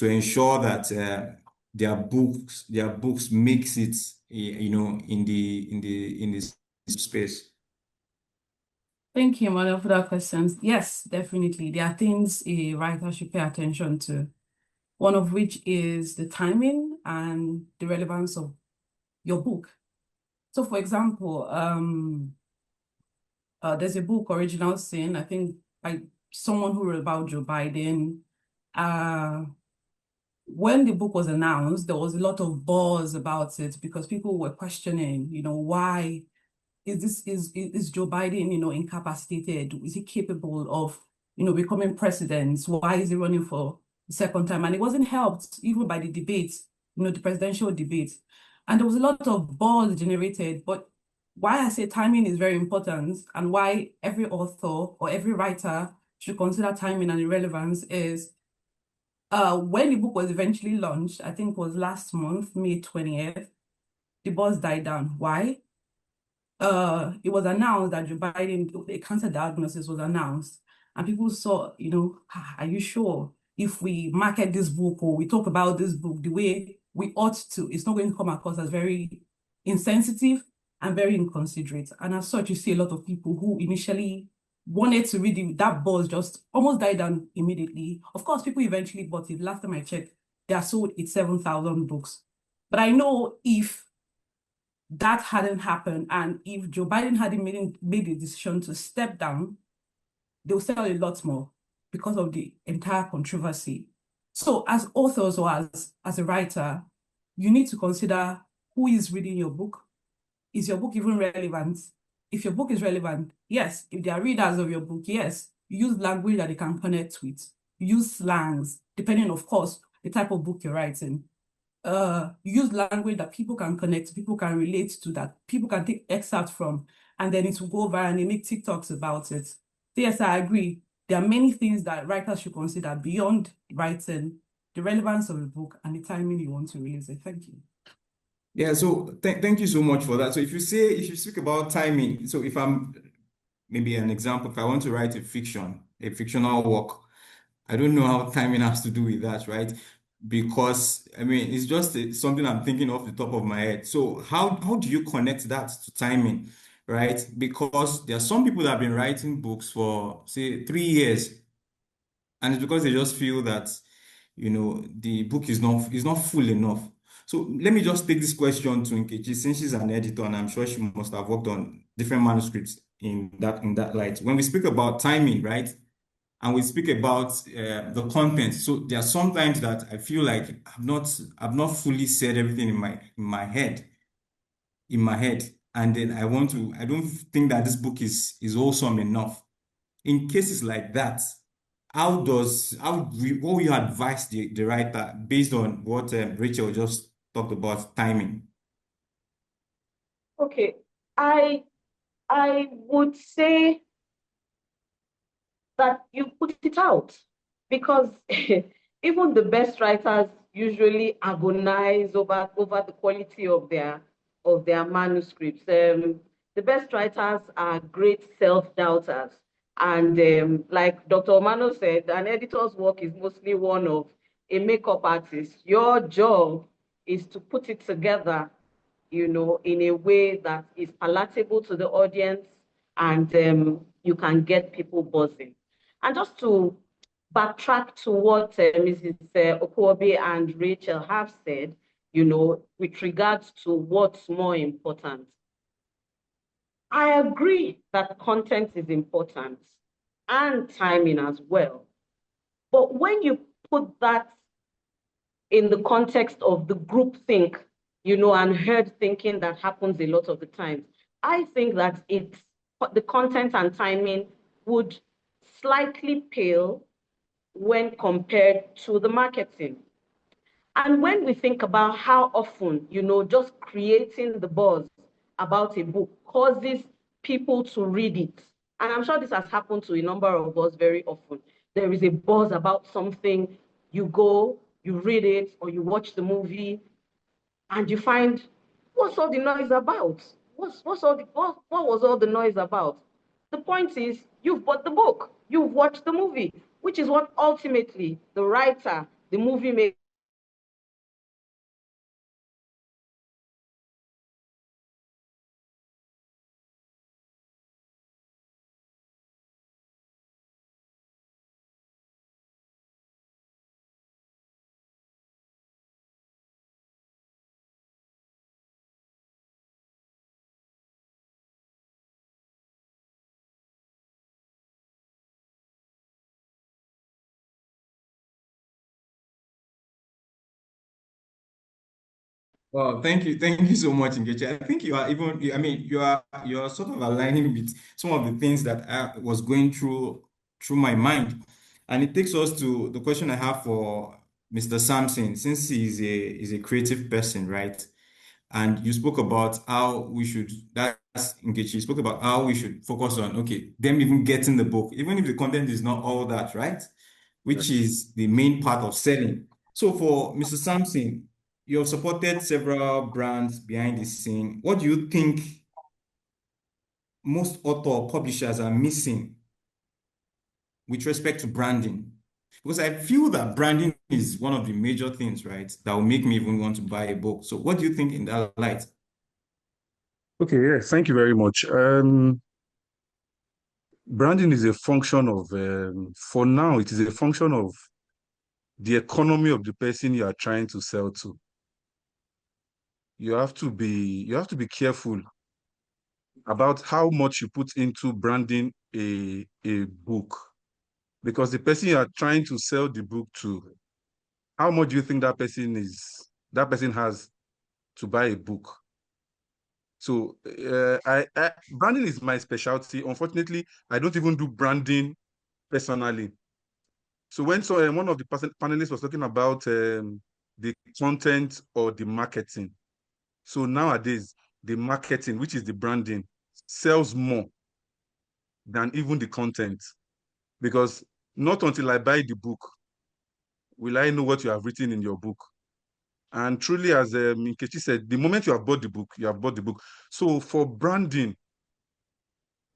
ensure that their books makes it, in this space? Thank you, Emmanuel, for that question. Yes, definitely. There are things a writer should pay attention to. One of which is the timing and the relevance of your book. So, for example, there's a book, Original Sin, I think by someone who wrote about Joe Biden. When the book was announced, there was a lot of buzz about it because people were questioning, why is Joe Biden, incapacitated? Is he capable of, becoming president? Why is he running for the second time? And it wasn't helped even by the debate, the presidential debate. And there was a lot of buzz generated. But why I say timing is very important and why every author or every writer should consider timing and relevance is when the book was eventually launched, I think it was last month, May 20th, the buzz died down. Why? It was announced that Joe Biden, a cancer diagnosis was announced, and people saw, are you sure if we market this book or we talk about this book the way we ought to, it's not going to come across as very insensitive and very inconsiderate. And as such, you see a lot of people who initially wanted to read that buzz just almost died down immediately. Of course, people eventually bought it. Last time I checked, they are sold 7,000 books. But I know if that hadn't happened and if Joe Biden hadn't made the decision to step down, they'll sell a lot more because of the entire controversy. So as authors or as a writer, you need to consider who is reading your book. Is your book even relevant? If your book is relevant, yes. If they are readers of your book, yes. You use language that they can connect with. You use slangs, depending, of course, the type of book you're writing. You use language that people can connect, people can relate to, that people can take excerpts from, and then it will go over and they make TikToks about it. So yes, I agree. There are many things that writers should consider beyond writing, the relevance of a book and the timing you want to release it. Thank you. Yeah, so thank you so much for that. So if you speak about timing, so if I'm maybe an example, if I want to write a fictional work, I don't know how timing has to do with that, right? Because it's just something I'm thinking off the top of my head. So how do you connect that to timing, right? Because there are some people that have been writing books for, say, 3 years, and it's because they just feel that the book is not full enough. So let me just take this question to Nkechi, since she's an editor, and I'm sure she must have worked on different manuscripts in that light. When we speak about timing, right, and we speak about the content, so there are sometimes that I feel like I've not fully said everything in my head, and then I don't think that this book is awesome enough. In cases like that, what will you advise the writer based on what Rachael just talked about timing? Okay, I would say that you put it out, because even the best writers usually agonize over the quality of their manuscripts. The best writers are great self-doubters. And like Dr. Omano said, an editor's work is mostly one of a makeup artist. Your job is to put it together, in a way that is palatable to the audience, and you can get people buzzing. And just to backtrack to what Mrs. Okuwobi and Rachael have said, with regards to what's more important. I agree that content is important and timing as well. But when you put that in the context of the group think, and herd thinking that happens a lot of the times, I think that the content and timing would slightly pale when compared to the marketing. And when we think about how often, just creating the buzz about a book causes people to read it. And I'm sure this has happened to a number of us very often. There is a buzz about something, you go, you read it, or you watch the movie, and you find, what's all the noise about? What was all the noise about? The point is, you've bought the book, you've watched the movie, which is what ultimately the writer, the movie maker, Well, thank you so much, Nkechi. I think you are even, I mean, you're sort of aligning with some of the things that I was going through my mind, and it takes us to the question I have for Mr. Samson, since he's a creative person, right? And you spoke about how we should. That's Nkechi. You spoke about how we should focus on, okay, them even getting the book, even if the content is not all that, right? Which is the main part of selling. So for Mr. Samson, you have supported several brands behind the scene. What do you think most author publishers are missing with respect to branding? Because I feel that branding is one of the major things, right, that will make me even want to buy a book. So what do you think in that light? Okay, yeah, thank you very much. Branding is a function of, for now, it is a function of the economy of the person you are trying to sell to. You have to be careful about how much you put into branding a book, because the person you are trying to sell the book to, how much do you think that person has to buy a book? So branding is my specialty. Unfortunately, I don't even do branding personally. So when one of the panelists was talking about the content or the marketing, so nowadays the marketing, which is the branding, sells more than even the content, because not until I buy the book will I know what you have written in your book. And truly, as Nkechi said, the moment you have bought the book, you have bought the book. So for branding,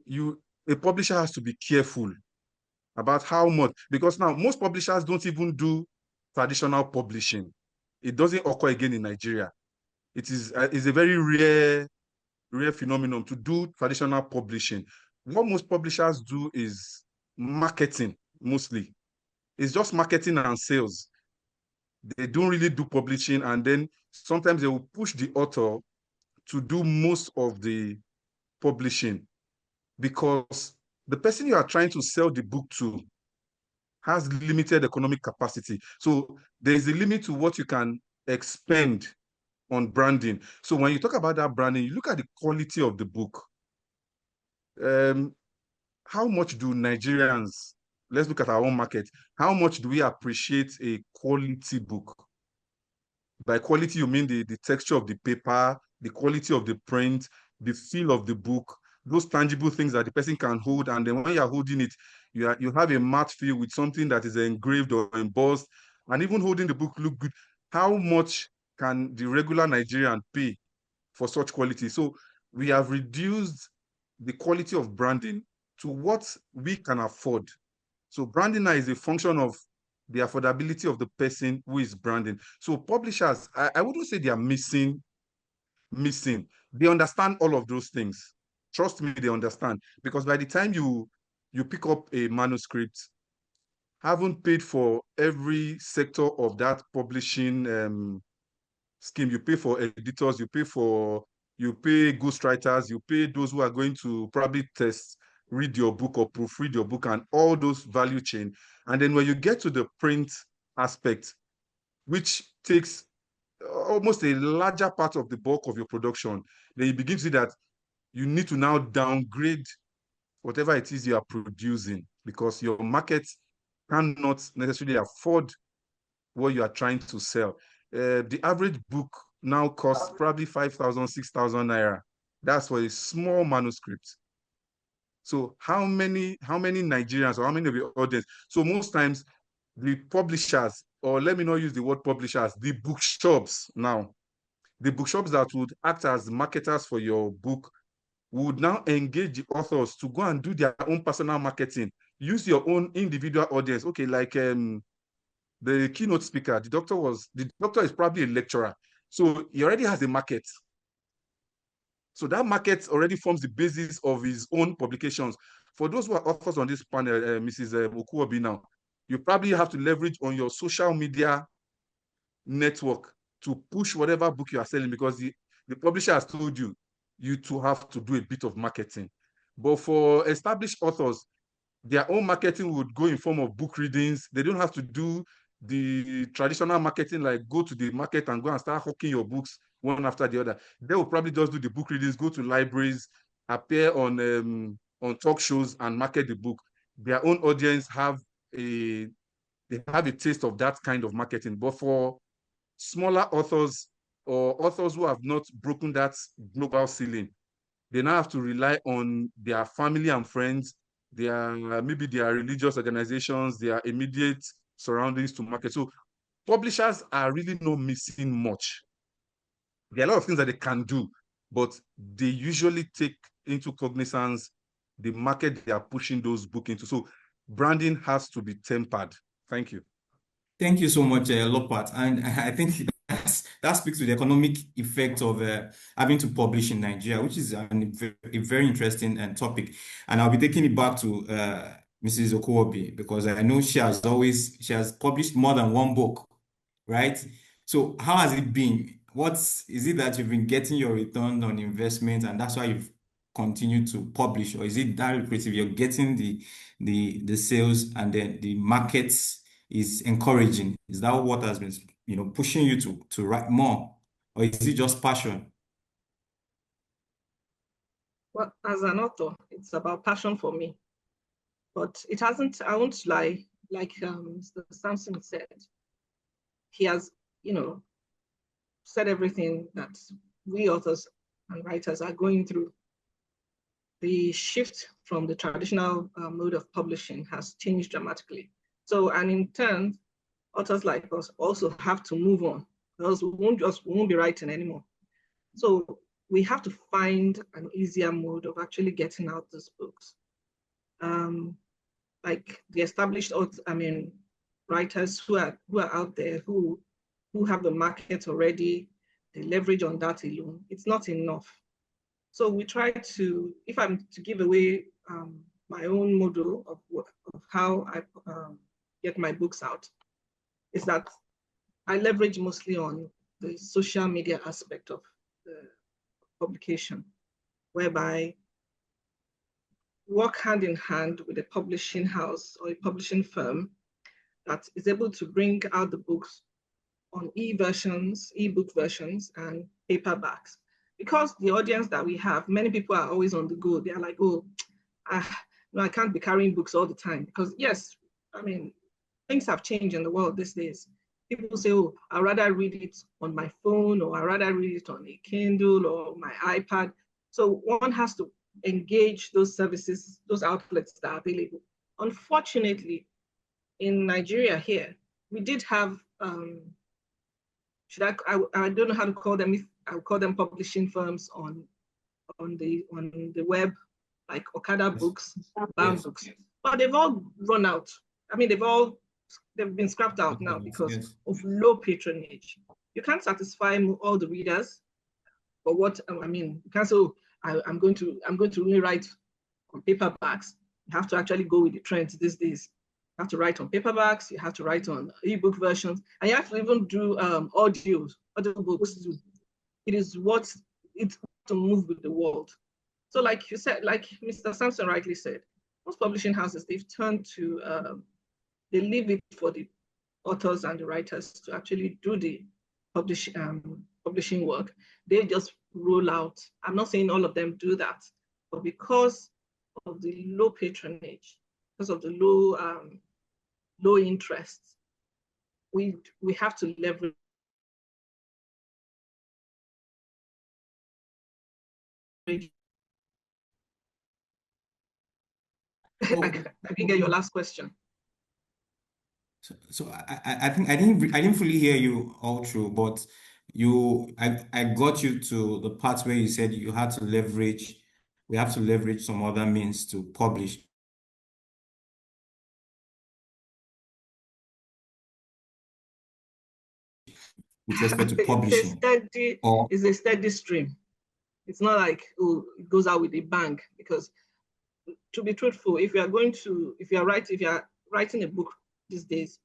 a publisher has to be careful about how much, because now most publishers don't even do traditional publishing. It doesn't occur again in Nigeria. It is a very rare phenomenon to do traditional publishing. What most publishers do is marketing, mostly. It's just marketing and sales. They don't really do publishing, and then sometimes they will push the author to do most of the publishing, because the person you are trying to sell the book to has limited economic capacity. So there is a limit to what you can expend on branding. So when you talk about that branding, you look at the quality of the book. How much do Nigerians, let's look at our own market, how much do we appreciate a quality book? By quality, you mean the texture of the paper, the quality of the print, the feel of the book, those tangible things that the person can hold. And then when you're holding it, you have a matte feel with something that is engraved or embossed, and even holding the book look good. How much can the regular Nigerian pay for such quality? So we have reduced the quality of branding to what we can afford. So branding now is a function of the affordability of the person who is branding. So publishers, I wouldn't say they are missing. They understand all of those things. Trust me, they understand. Because by the time you pick up a manuscript, haven't paid for every sector of that publishing scheme. You pay for editors, you pay ghostwriters, you pay those who are going to probably read your book or proofread your book and all those value chain. And then when you get to the print aspect, which takes almost a larger part of the bulk of your production, then you begin to see that you need to now downgrade whatever it is you are producing because your market cannot necessarily afford what you are trying to sell. The average book now costs probably 5,000, 6,000 naira. That's for a small manuscript. So how many Nigerians or how many of your audience? So most times the publishers, or let me not use the word publishers, the bookshops now, the bookshops that would act as marketers for your book would now engage the authors to go and do their own personal marketing. Use your own individual audience. Okay, like the keynote speaker, the doctor is probably a lecturer. So he already has a market. So that market already forms the basis of his own publications. For those who are authors on this panel, Mrs. Okuwobi now, you probably have to leverage on your social media network to push whatever book you are selling because the publisher has told you, you too have to do a bit of marketing. But for established authors, their own marketing would go in form of book readings. They don't have to do the traditional marketing, like go to the market and go and start hawking your books one after the other. They will probably just do the book readings, go to libraries, appear on talk shows and market the book. Their own audience have a taste of that kind of marketing. But for smaller authors or authors who have not broken that global ceiling, they now have to rely on their family and friends, maybe their religious organizations, their immediate surroundings to market. So publishers are really not missing much. There are a lot of things that they can do, but they usually take into cognizance the market they are pushing those books into. So branding has to be tempered. Thank you. Thank you so much, Lopat. And I think that speaks to the economic effect of having to publish in Nigeria, which is a very interesting topic. And I'll be taking it back to Mrs. Okuwobi, because I know she has published more than one book, right? So how has it been? Is it that you've been getting your return on investment and that's why you've continued to publish? Or is it that lucrative? You're getting the sales and then the markets is encouraging? Is that what has been, pushing you to write more, or is it just passion? Well, as an author, it's about passion for me, but it hasn't. I won't lie. Like Mr. Samson said, he has, said everything that we authors and writers are going through. The shift from the traditional mode of publishing has changed dramatically. So, and in turn, authors like us also have to move on, because we won't be writing anymore. So we have to find an easier mode of actually getting out these books. Like the established writers who are out there who have the market already, they leverage on that alone. It's not enough. So we try to, if I'm to give away my own model of how I get my books out, is that I leverage mostly on the social media aspect of the publication, whereby work hand in hand with a publishing house or a publishing firm that is able to bring out the books on ebook versions and paperbacks. Because the audience that we have, many people are always on the go. They are like, oh, I can't be carrying books all the time. Because yes, things have changed in the world these days. People say, oh, I'd rather read it on my phone, or I'd rather read it on a Kindle or my iPad. So one has to engage those services, those outlets that are available. Unfortunately, in Nigeria here, we did have, I don't know how to call them, I would call them publishing firms on the web, like Okada Books, Bound Books, but they've all run out. They've been scrapped out now because of low patronage. You can't satisfy all the readers. But what you can't say, oh, I'm going to only write on paperbacks. You have to actually go with the trends these days. You have to write on paperbacks, you have to write on ebook versions, and you have to even do audio books. It is what it's to move with the world. So like you said, like Mr. Samson rightly said, most publishing houses, they've turned to, they leave it for the authors and the writers to actually do the publishing work. They just roll out. I'm not saying all of them do that, but because of the low patronage, because of the low interest, we have to leverage. I didn't get your last question. So I think I didn't fully hear you all through, but I got you to the part where you said we have to leverage some other means to publish. With respect to publishing. It's a steady stream. It's not like, oh, it goes out with a bang, because to be truthful, if you are writing a book these days,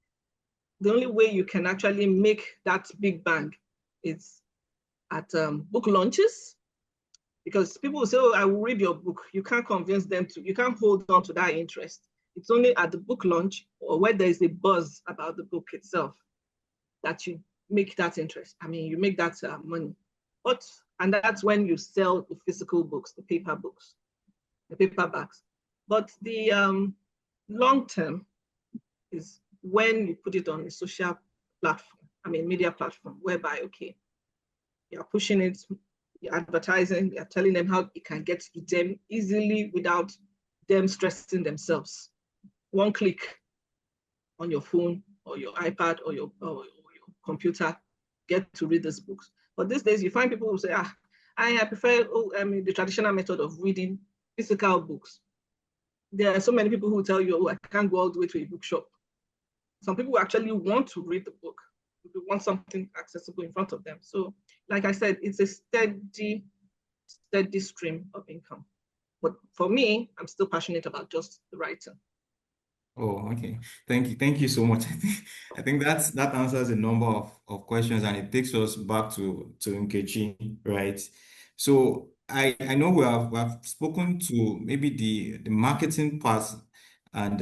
the only way you can actually make that big bang is at book launches, because people will say, oh, I will read your book. You can't convince them you can't hold on to that interest. It's only at the book launch or where there is a buzz about the book itself that you make that interest. I mean, you make that money. And that's when you sell the physical books, the paper books, the paperbacks. But the long term is when you put it on a social platform, media platform, whereby, okay, you're pushing it, you're advertising, you're telling them how it can get to them easily without them stressing themselves. One click on your phone or your iPad or your computer, get to read these books. But these days, you find people who say, I prefer the traditional method of reading physical books. There are so many people who tell you, oh, I can't go all the way to a bookshop. Some people actually want to read the book. They want something accessible in front of them. So, like I said, it's a steady stream of income. But for me, I'm still passionate about just the writing. Oh, okay. Thank you so much. I think that answers a number of questions, and it takes us back to Nkechi, right? So I know we have spoken to maybe the marketing part and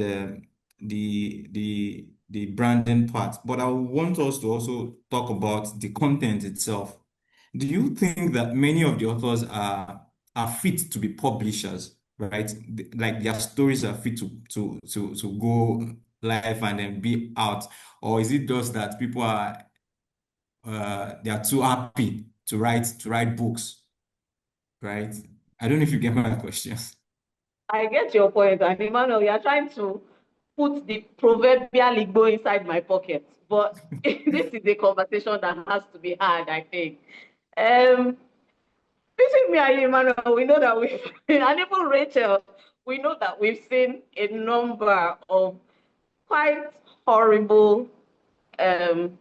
the branding part, but I want us to also talk about the content itself. Do you think that many of the authors are fit to be publishers? Right, like their stories are fit to go live and then be out, or is it just that people are they are too happy to write books, right? I don't know if you get my question. I get your point, and Emmanuel, you are trying to put the proverbial Igbo inside my pocket, but this is a conversation that has to be had, I think. Between me and Emmanuel, we know that we've, and even Rachael, we know that we've seen a number of quite horrible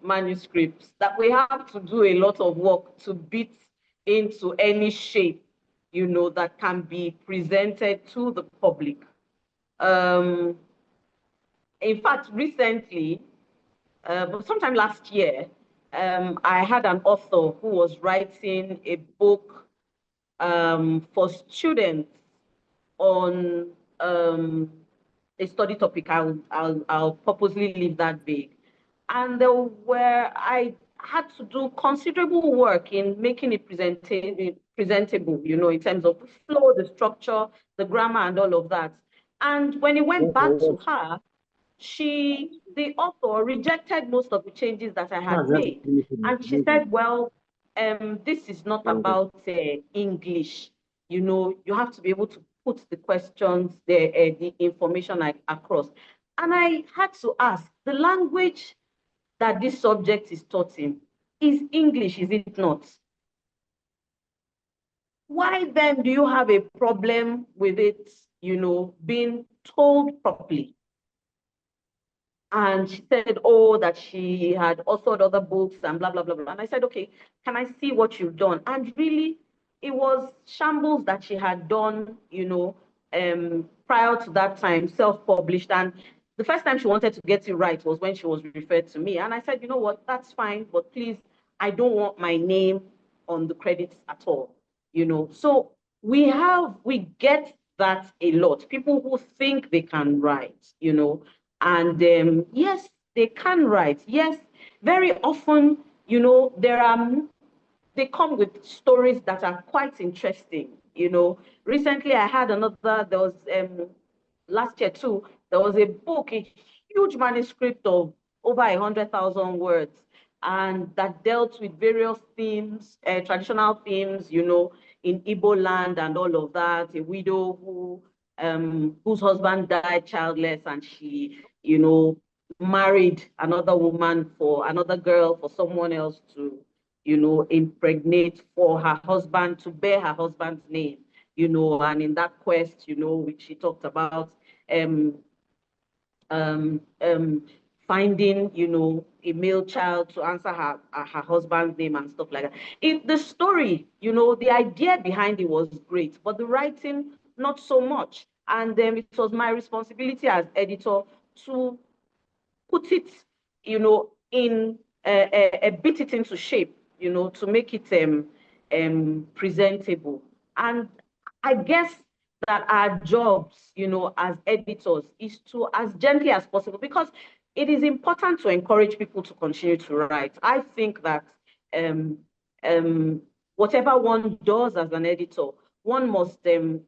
manuscripts that we have to do a lot of work to beat into any shape, that can be presented to the public. In fact, recently, sometime last year, I had an author who was writing a book for students on a study topic. I'll purposely leave that vague. And I had to do considerable work in making it presentable, in terms of the flow, the structure, the grammar, and all of that. And when it went back to her, the author rejected most of the changes that I had made. And she said, well, this is not about English. You have to be able to put the questions, the information across. And I had to ask, the language that this subject is taught in is English, is it not? Why then do you have a problem with it, being told properly? And she said, oh, that she had authored other books and blah, blah, blah, blah. And I said, okay, can I see what you've done? And really, it was shambles that she had done, prior to that time, self-published. And the first time she wanted to get it right was when she was referred to me. And I said, you know what, that's fine, but please, I don't want my name on the credits at all, So we get that a lot. People who think they can write, and yes, they can write. Yes, very often, they come with stories that are quite interesting. Recently I had there was last year too, there was a book, a huge manuscript of over 100,000 words, and that dealt with various themes, traditional themes, in Igbo land and all of that. A widow whose husband died childless, and she, married another woman for another girl for someone else to, impregnate for her husband, to bear her husband's name, and in that quest, which she talked about, um, um, um, finding, a male child to answer her husband's name and stuff like that. The story, the idea behind it was great, but the writing, not so much. And it was my responsibility as editor to put it, in bit it into shape, to make it presentable. And I guess that our jobs, as editors, is to, as gently as possible, because it is important to encourage people to continue to write. I think that um, whatever one does as an editor, one must be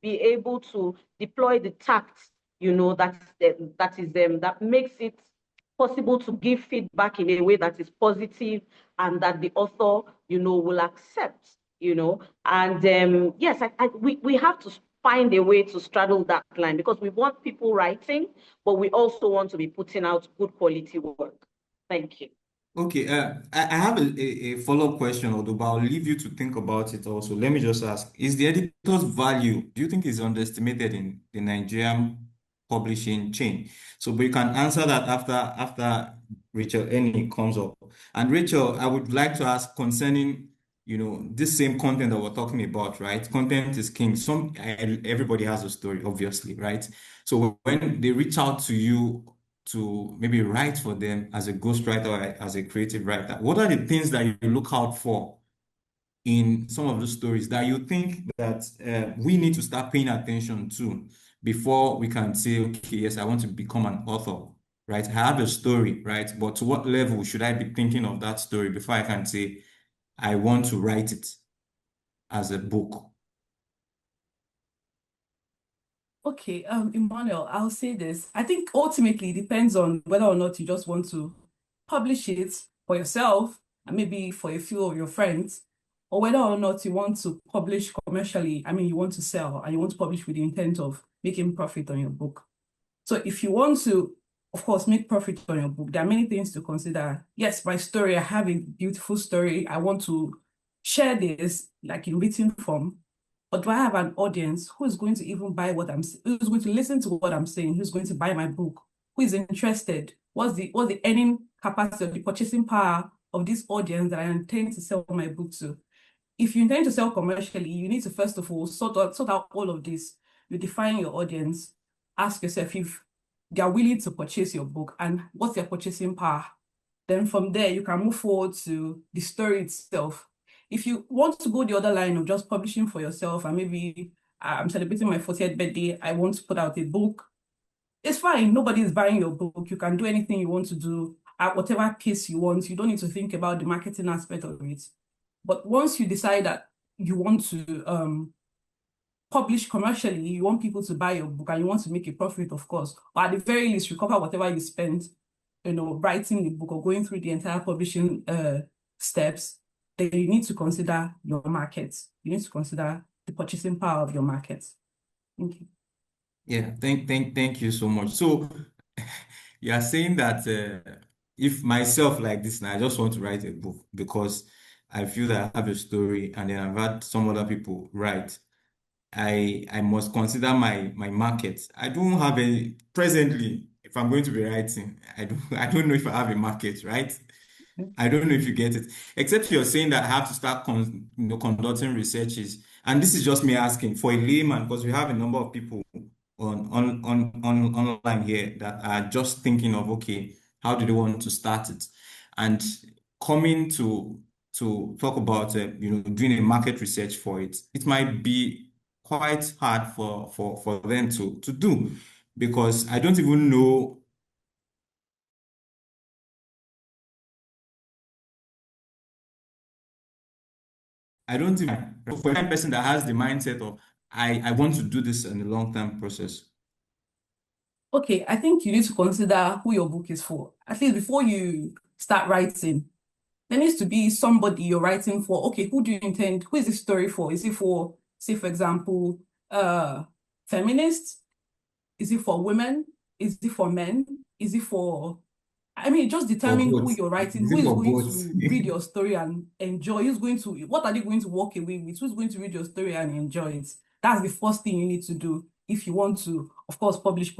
able to deploy the tact, that makes it possible to give feedback in a way that is positive and that the author, will accept, And yes, we have to find a way to straddle that line, because we want people writing, but we also want to be putting out good quality work. Thank you. Okay, I have a follow-up question, although, but I'll leave you to think about it also. Let me just ask, is the editor's value, do you think is underestimated in the Nigerian publishing chain? So, but you can answer that after Rachael Any comes up. And Rachael, I would like to ask concerning, this same content that we're talking about, right? Content is king. Everybody has a story, obviously, right? So when they reach out to you to maybe write for them as a ghostwriter or as a creative writer, what are the things that you look out for in some of the stories that you think that we need to start paying attention to before we can say, okay, yes, I want to become an author, right? I have a story, right? But to what level should I be thinking of that story before I can say, I want to write it as a book? Okay, Emmanuel, I'll say this. I think ultimately it depends on whether or not you just want to publish it for yourself and maybe for a few of your friends, or whether or not you want to publish commercially. I mean, you want to sell and you want to publish with the intent of making profit on your book. So if you want to, of course, make profit on your book, there are many things to consider. Yes, my story, I have a beautiful story. I want to share this like in written form. But do I have an audience who is going to even buy what I'm saying, who's going to listen to what I'm saying, who's going to buy my book, who is interested? What's the earning capacity or the purchasing power of this audience that I intend to sell my book to? If you intend to sell commercially, you need to first of all sort out all of this. You define your audience, ask yourself if they are willing to purchase your book and what's their purchasing power. Then from there, you can move forward to the story itself. If you want to go the other line of just publishing for yourself and maybe I'm celebrating my 40th birthday, I want to put out a book, it's fine. Nobody's buying your book. You can do anything you want to do at whatever pace you want. You don't need to think about the marketing aspect of it. But once you decide that you want to publish commercially, you want people to buy your book and you want to make a profit, of course, or at the very least, recover whatever you spent, writing the book or going through the entire publishing steps, then you need to consider your market. You need to consider the purchasing power of your market. Thank you. Yeah, thank you so much. So you are saying that if myself like this, now I just want to write a book because I feel that I have a story and then I've had some other people write. I must consider my market. I don't have a presently, if I'm going to be writing, I don't know if I have a market, right? I don't know if you get it. Except you're saying that I have to start conducting researches. And this is just me asking for a layman, because we have a number of people online here that are just thinking of, okay, how do they want to start it? And coming to talk about doing a market research for it, it might be quite hard for them to do, because I don't even know. I don't even, for a person that has the mindset of, I want to do this in a long-term process. Okay, I think you need to consider who your book is for. At least before you start writing, there needs to be somebody you're writing for. Okay, who do you intend? Who is this story for? Is it for, say, for example, feminists? Is it for women? Is it for men? Is it for, I mean, just For determine who both. you're writing, Is who it is for going both? to read your story and enjoy, who's going to, what are they going to walk away with? Who's going to read your story and enjoy it? That's the first thing you need to do if you want to, of course, publish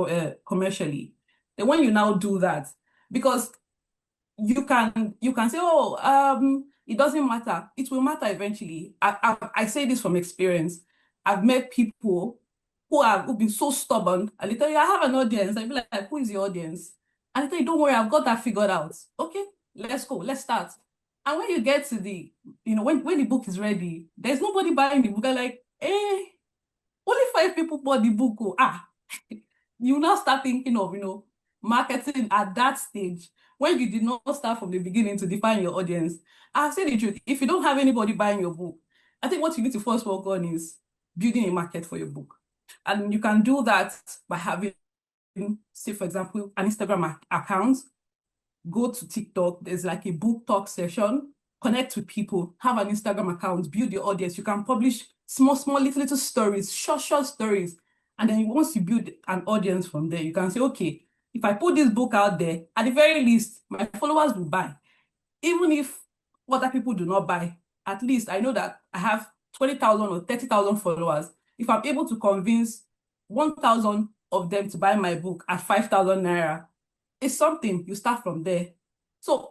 commercially. Then when you now do that, because you can say, oh, it doesn't matter. It will matter eventually. I say this from experience. I've met people who've been so stubborn, and they tell you, I have an audience. I be like, who is your audience? And I tell you, don't worry, I've got that figured out. Okay, let's go, let's start. And when you get to the, when the book is ready, there's nobody buying the book. I'm like, only 5 people bought the book. Oh, you now start thinking of, marketing at that stage when you did not start from the beginning to define your audience. I'll say the truth. If you don't have anybody buying your book, I think what you need to first work on is building a market for your book. And you can do that by having, say, for example, an Instagram account. Go to TikTok. There's like a book talk session. Connect with people. Have an Instagram account. Build your audience. You can publish small, little stories, short stories. And then once you build an audience from there, you can say, okay, if I put this book out there, at the very least, my followers will buy. Even if other people do not buy, at least I know that I have 20,000 or 30,000 followers. If I'm able to convince 1,000 of them to buy my book at 5,000 naira, it's something. You start from there. So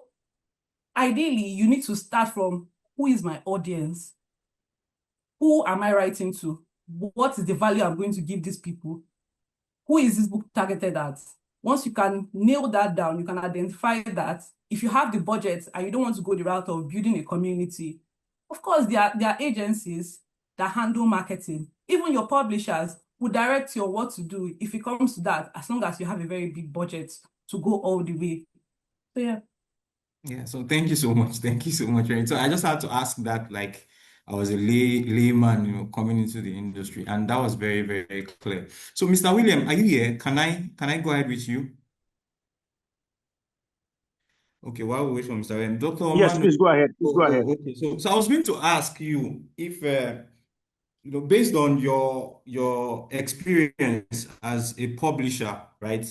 ideally, you need to start from, who is my audience? Who am I writing to? What is the value I'm going to give these people? Who is this book targeted at? Once you can nail that down, you can identify that. If you have the budget and you don't want to go the route of building a community, of course, there are agencies that handle marketing. Even your publishers will direct you on what to do if it comes to that, as long as you have a very big budget to go all the way. So yeah. Yeah, so thank you so much. Thank you so much. So I just had to ask that, like I was a layman, coming into the industry, and that was very, very clear. So, Mr. William, are you here? Can I go ahead with you? Okay, while we wait for Mr. William, Dr. Yes, Omano. please go ahead. Please go ahead. Okay. So I was going to ask you if based on your experience as a publisher, right?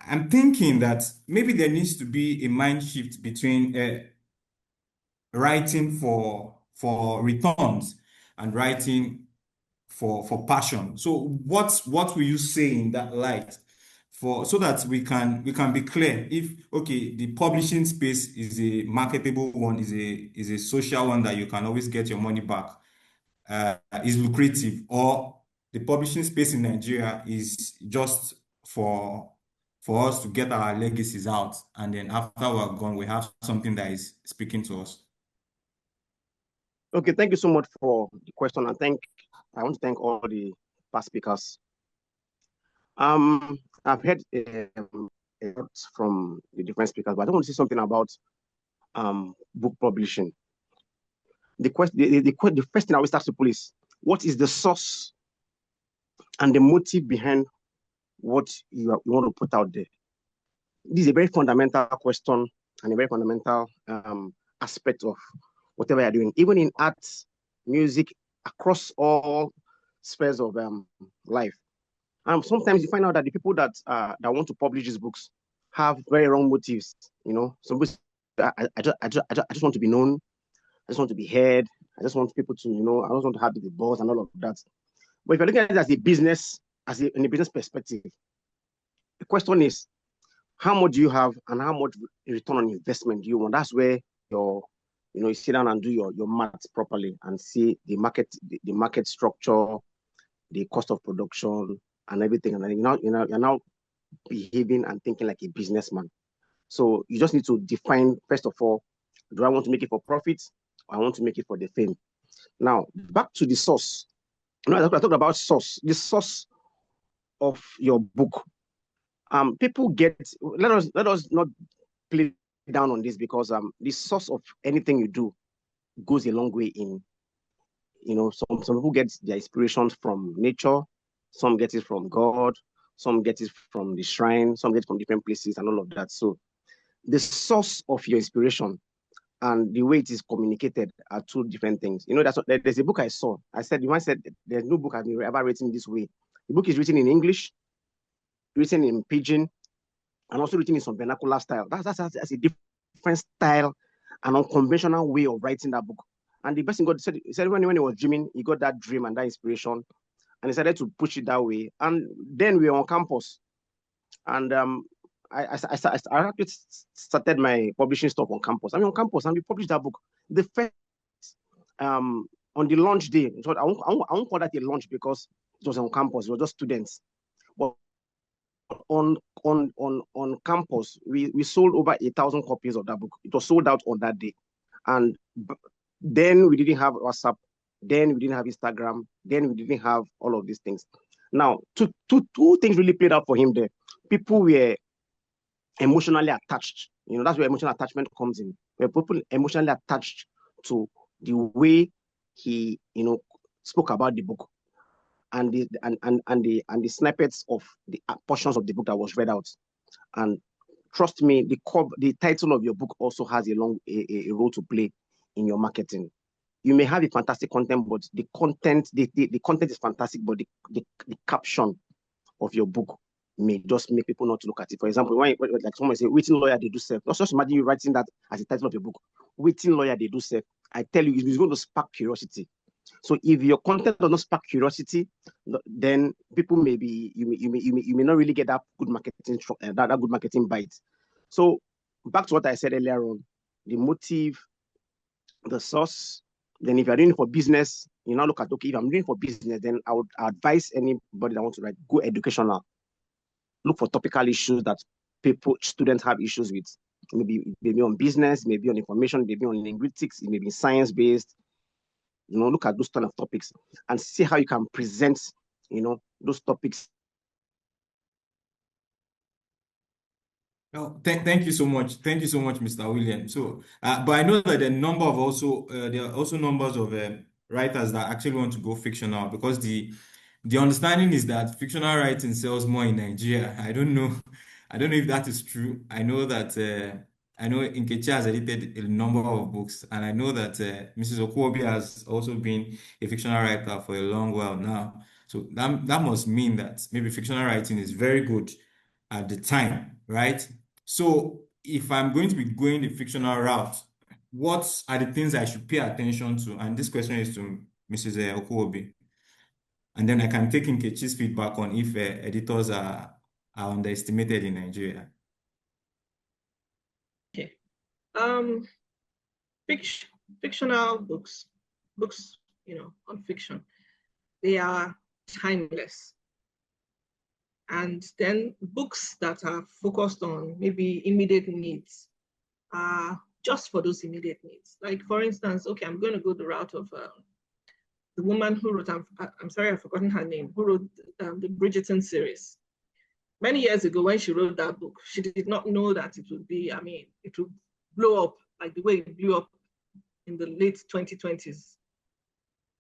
I'm thinking that maybe there needs to be a mind shift between writing for returns and writing for passion. So what will you say in that light, for so that we can be clear if, okay, the publishing space is a marketable one, is a social one that you can always get your money back, is lucrative, or the publishing space in Nigeria is just for us to get our legacies out, and then after we're gone, we have something that is speaking to us. Okay, thank you so much for the question, and I want to thank all the past speakers. I've heard a lot from the different speakers, but I don't want to say something about book publishing. The first thing I will start to pull is, what is the source and the motive behind what you want to put out there? This is a very fundamental question and a very fundamental aspect of whatever you're doing, even in arts, music, across all spheres of life. Sometimes you find out that the people that want to publish these books have very wrong motives. Some people say, I just want to be known, I just want to be heard, I just want people to, I just want to have the boss and all of that. But if you're looking at it as a business, in a business perspective, the question is, how much do you have and how much return on investment do you want? That's where you sit down and do your maths properly and see the market structure, the cost of production, and everything, and then you're now behaving and thinking like a businessman. So you just need to define, first of all, do I want to make it for profit, or I want to make it for the fame? Now, back to the source. I talked about source, the source of your book. People get, let us not play down on this, because the source of anything you do goes a long way in, some people get their inspirations from nature, some get it from God, some get it from the shrine, some get it from different places and all of that. So the source of your inspiration and the way it is communicated are two different things. There's a book I saw. I said, you might said there's no book I've ever written this way. The book is written in English, written in Pidgin, and also written in some vernacular style. That's a different style, an unconventional way of writing that book. And the person said when he was dreaming, he got that dream and that inspiration, and he decided to push it that way. And then we were on campus, and I started my publishing stuff on campus. On campus, and we published that book. The first on the launch day, so I won't call that a launch because it was on campus. It was just students, but on campus, we sold over 1,000 copies of that book. It was sold out on that day, and then we didn't have WhatsApp, then we didn't have Instagram, then we didn't have all of these things. Now, two things really played out for him there. People were emotionally attached. That's where emotional attachment comes in. Where people emotionally attached to the way he, spoke about the book, and the snippets of the portions of the book that was read out. And trust me, the title of your book also has a role to play in your marketing. You may have a fantastic content, but the content is fantastic, but the caption of your book may just make people not to look at it. For example, when like someone say, "Waiting lawyer, they do self." Not just imagine you writing that as a title of your book. "Waiting lawyer, they do self." I tell you, it's going to spark curiosity. So if your content does not spark curiosity, then people you may not really get that good marketing that good marketing bite. So back to what I said earlier on, the motive, the source. Then if you're doing it for business, you now look at, okay, if I'm doing it for business, then I would advise anybody that wants to write, go educational. Look for topical issues that students have issues with. Maybe on business, maybe on information, maybe on linguistics, it may be science-based. Look at those kind of topics and see how you can present, those topics. Oh, thank you so much. Thank you so much, Mr. William. So, but I know that there are also numbers of writers that actually want to go fictional, because the understanding is that fictional writing sells more in Nigeria. I don't know if that is true. I know that I know Nkechi has edited a number of books, and I know that Mrs. Okuwobi has also been a fictional writer for a long while now. So that must mean that maybe fictional writing is very good at the time, right? So if I'm going to be going the fictional route, what are the things I should pay attention to? And this question is to Mrs. Okuwobi. And then I can take Nkechi's feedback on if editors are underestimated in Nigeria. Okay. Fictional books, non-fiction, they are timeless. And then books that are focused on maybe immediate needs are just for those immediate needs. Like, for instance, okay, I'm going to go the route of the woman who wrote, I'm sorry, I've forgotten her name, who wrote the Bridgerton series. Many years ago, when she wrote that book, she did not know that it would be, it would blow up like the way it blew up in the late 2020s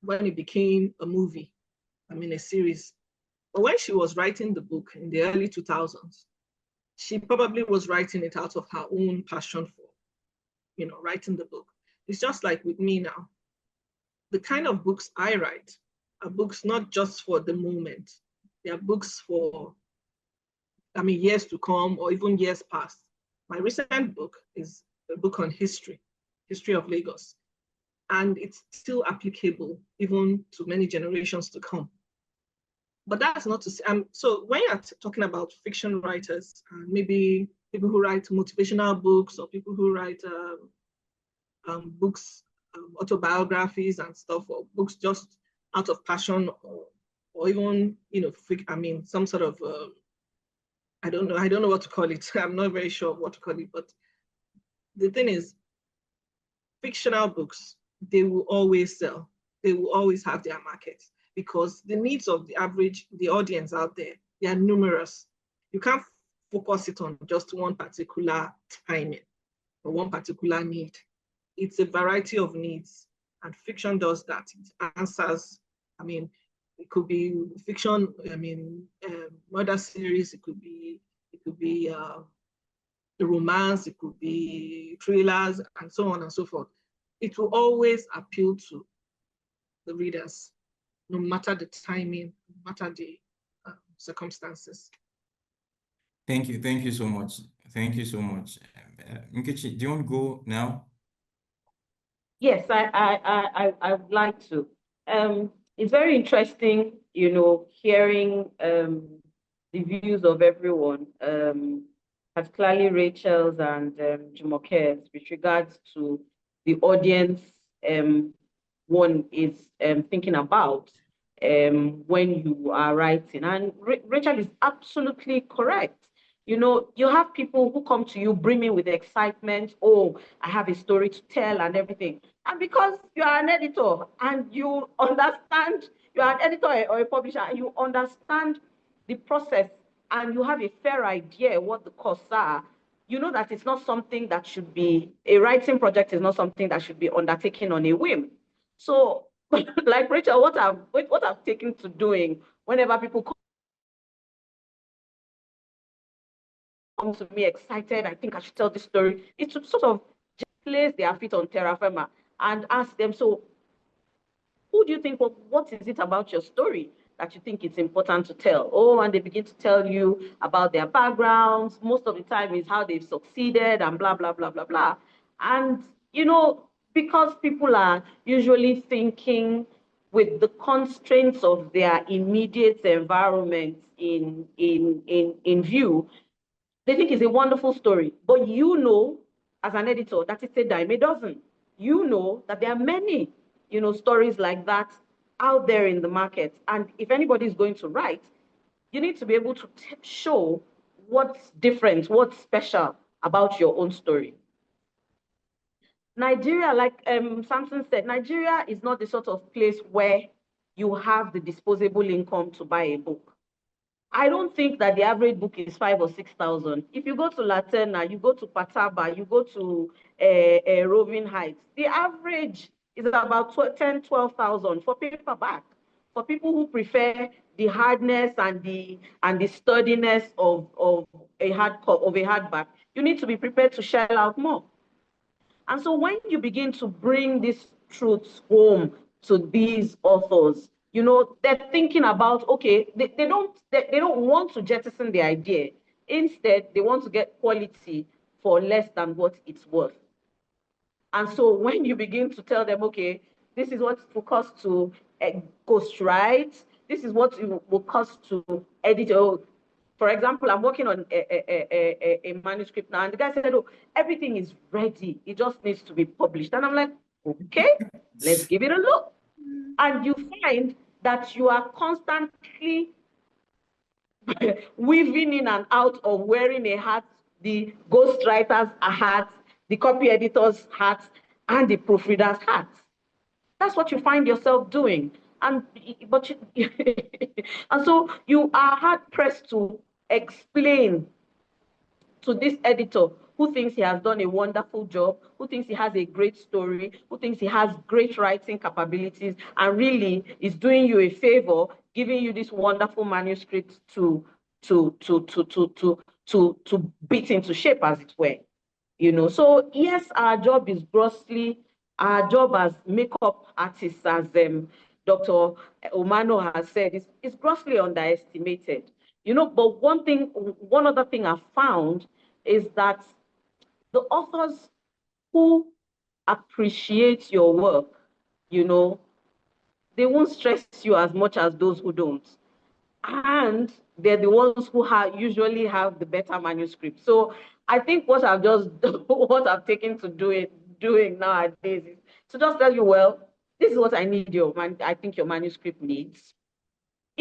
when it became a movie, a series. But when she was writing the book in the early 2000s, she probably was writing it out of her own passion for, writing the book. It's just like with me now. The kind of books I write are books not just for the moment. They are books for, years to come or even years past. My recent book is a book on history of Lagos. And it's still applicable even to many generations to come. But that's not to say, so when you're talking about fiction writers, maybe people who write motivational books or people who write books, autobiographies and stuff, or books just out of passion or or even, I mean, some sort of, I don't know what to call it. I'm not very sure what to call it, but the thing is, fictional books, they will always sell. They will always have their market because the needs of the audience out there, they are numerous. You can't focus it on just one particular timing or one particular need. It's a variety of needs, and fiction does that. It answers, I mean, it could be fiction, I mean, murder series, it could be romance, it could be thrillers, and so on and so forth. It will always appeal to the readers, no matter the timing, no matter the circumstances. Thank you so much. Thank you so much. Nkechi, do you want to go now? Yes, I would like to. It's very interesting, hearing the views of everyone, particularly Rachael's and Jumoke's, with regards to the audience one is thinking about when you are writing. And Rachael is absolutely correct. You have people who come to you brimming with excitement. Oh, I have a story to tell and everything. And because you are an editor and you understand, you are an editor or a publisher, and you understand the process and you have a fair idea what the costs are, you know that it's not something that should be, a writing project is not something that should be undertaken on a whim. So, like Rachael, what I've taken to doing whenever people come to me excited, I think I should tell this story, is to sort of just place their feet on terra firma and ask them, so who do you think, what is it about your story that you think it's important to tell? Oh, and they begin to tell you about their backgrounds. Most of the time is how they've succeeded and blah, blah, blah, blah, blah. And, because people are usually thinking with the constraints of their immediate environment in view, they think it's a wonderful story. But as an editor, that it's a dime a dozen. You know that there are many, stories like that out there in the market. And if anybody is going to write, you need to be able to show what's different, what's special about your own story. Nigeria, like Samson said, Nigeria is not the sort of place where you have the disposable income to buy a book. I don't think that the average book is 5,000 or 6,000. If you go to Latena, you go to Pataba, you go to Roving Heights, the average is about 10,000, 12,000 for paperback. For people who prefer the hardness and the sturdiness of a hardback, you need to be prepared to shell out more. And so when you begin to bring these truths home to these authors, they're thinking about, okay, they don't want to jettison the idea. Instead, they want to get quality for less than what it's worth. And so when you begin to tell them, okay, this is what it will cost to ghostwrite, this is what it will cost to edit. For example, I'm working on a manuscript now, and the guy said, oh, everything is ready. It just needs to be published. And I'm like, okay, let's give it a look. And you find that you are constantly weaving in and out of wearing a hat, the ghostwriter's hat, the copy editor's hat, and the proofreader's hat. That's what you find yourself doing. And so you are hard pressed to explain to this editor who thinks he has done a wonderful job, who thinks he has a great story, who thinks he has great writing capabilities, and really is doing you a favor, giving you this wonderful manuscript to beat into shape, as it were. So yes, our job as makeup artists, as Dr. Omano has said, is grossly underestimated. But one other thing I've found is that the authors who appreciate your work, they won't stress you as much as those who don't. And they're the ones who usually have the better manuscript. So I think what I've taken to doing nowadays is to just tell you, well, this is what I think your manuscript needs.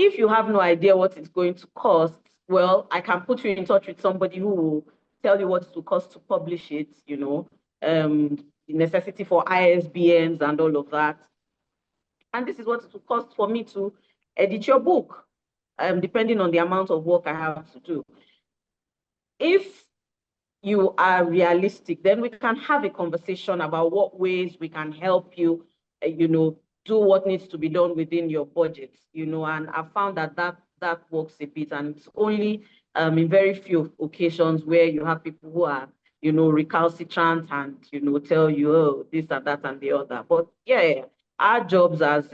If you have no idea what it's going to cost, well, I can put you in touch with somebody who will tell you what it will cost to publish it, you know, the necessity for ISBNs and all of that. And this is what it will cost for me to edit your book, depending on the amount of work I have to do. If you are realistic, then we can have a conversation about what ways we can help you, you know, do what needs to be done within your budget, you know, and I found that that works a bit, and it's only in very few occasions where you have people who are, you know, recalcitrant and, you know, tell you, oh, this and that and the other. But yeah, our jobs as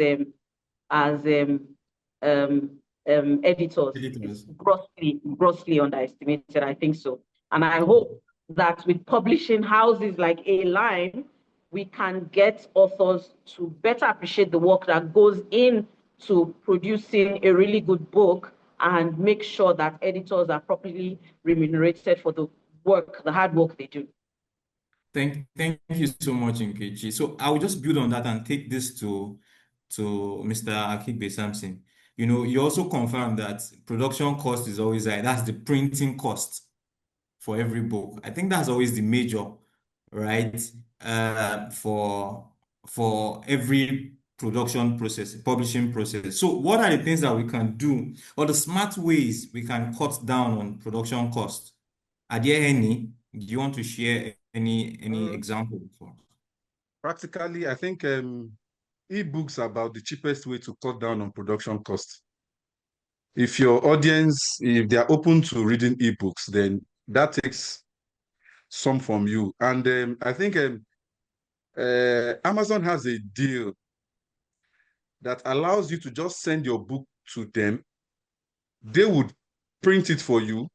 editors is grossly underestimated, I think so. And I hope that with publishing houses like A-Line, we can get authors to better appreciate the work that goes into producing a really good book, and make sure that editors are properly remunerated for the work, the hard work they do. Thank you so much, Nkechi. So I will just build on that and take this to Mr. Aikhigbe Samson. You know, you also confirmed that production cost is always high. That's the printing cost for every book. I think that's always the major, right? For every production process, publishing process. So what are the things that we can do, or the smart ways we can cut down on production cost? Are there any? Do you want to share any example for us? Practically, I think ebooks are about the cheapest way to cut down on production costs. If your audience, if they are open to reading ebooks, then that takes some from you. And I think Amazon has a deal that allows you to just send your book to them. They would print it for you,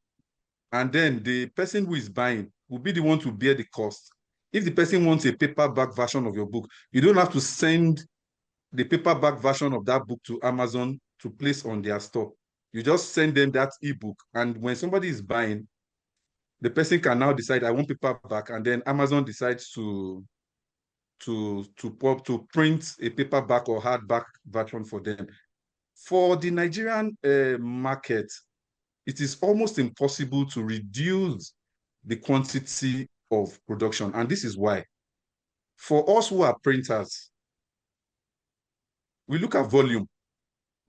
and then the person who is buying will be the one to bear the cost. If the person wants a paperback version of your book, you don't have to send the paperback version of that book to Amazon to place on their store. You just send them that ebook, and when somebody is buying, the person can now decide, I want paperback, and then Amazon decides to print a paperback or hardback version for them. For the Nigerian market, it is almost impossible to reduce the quantity of production, and this is why. For us who are printers, we look at volume.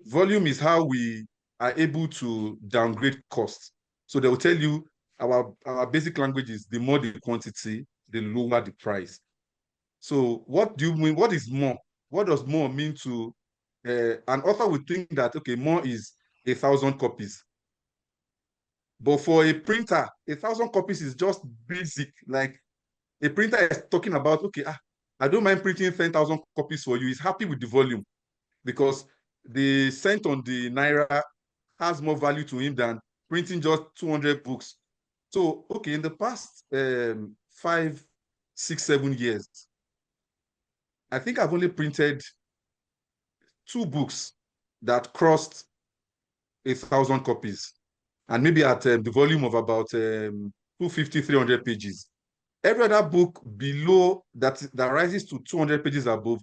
Volume is how we are able to downgrade costs. So they will tell you our basic language is the more the quantity, the lower the price. So what do you mean? What is more? What does more mean to an author would think that, okay, more is 1,000 copies. But for a printer, 1,000 copies is just basic. Like a printer is talking about, okay, I don't mind printing 10,000 copies for you. He's happy with the volume because the cent on the Naira has more value to him than printing just 200 books. So, okay, in the past 5, 6, 7 years, I think I've only printed 2 books that crossed 1,000 copies, and maybe at the volume of about 250, 300 pages. Every other book below that rises to 200 pages above,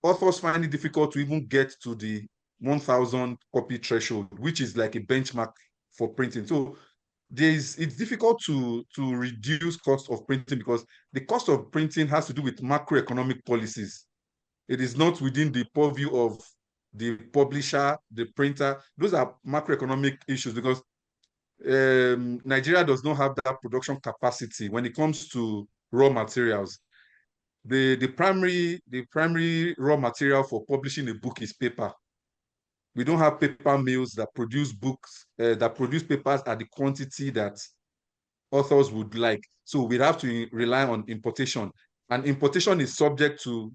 authors find it difficult to even get to the 1,000 copy threshold, which is like a benchmark for printing. So it's difficult to reduce cost of printing because the cost of printing has to do with macroeconomic policies. It is not within the purview of the publisher, the printer. Those are macroeconomic issues because Nigeria does not have that production capacity when it comes to raw materials. The primary raw material for publishing a book is paper. We don't have paper mills that produce books, that produce papers at the quantity that authors would like. So we'd have to rely on importation. And importation is subject to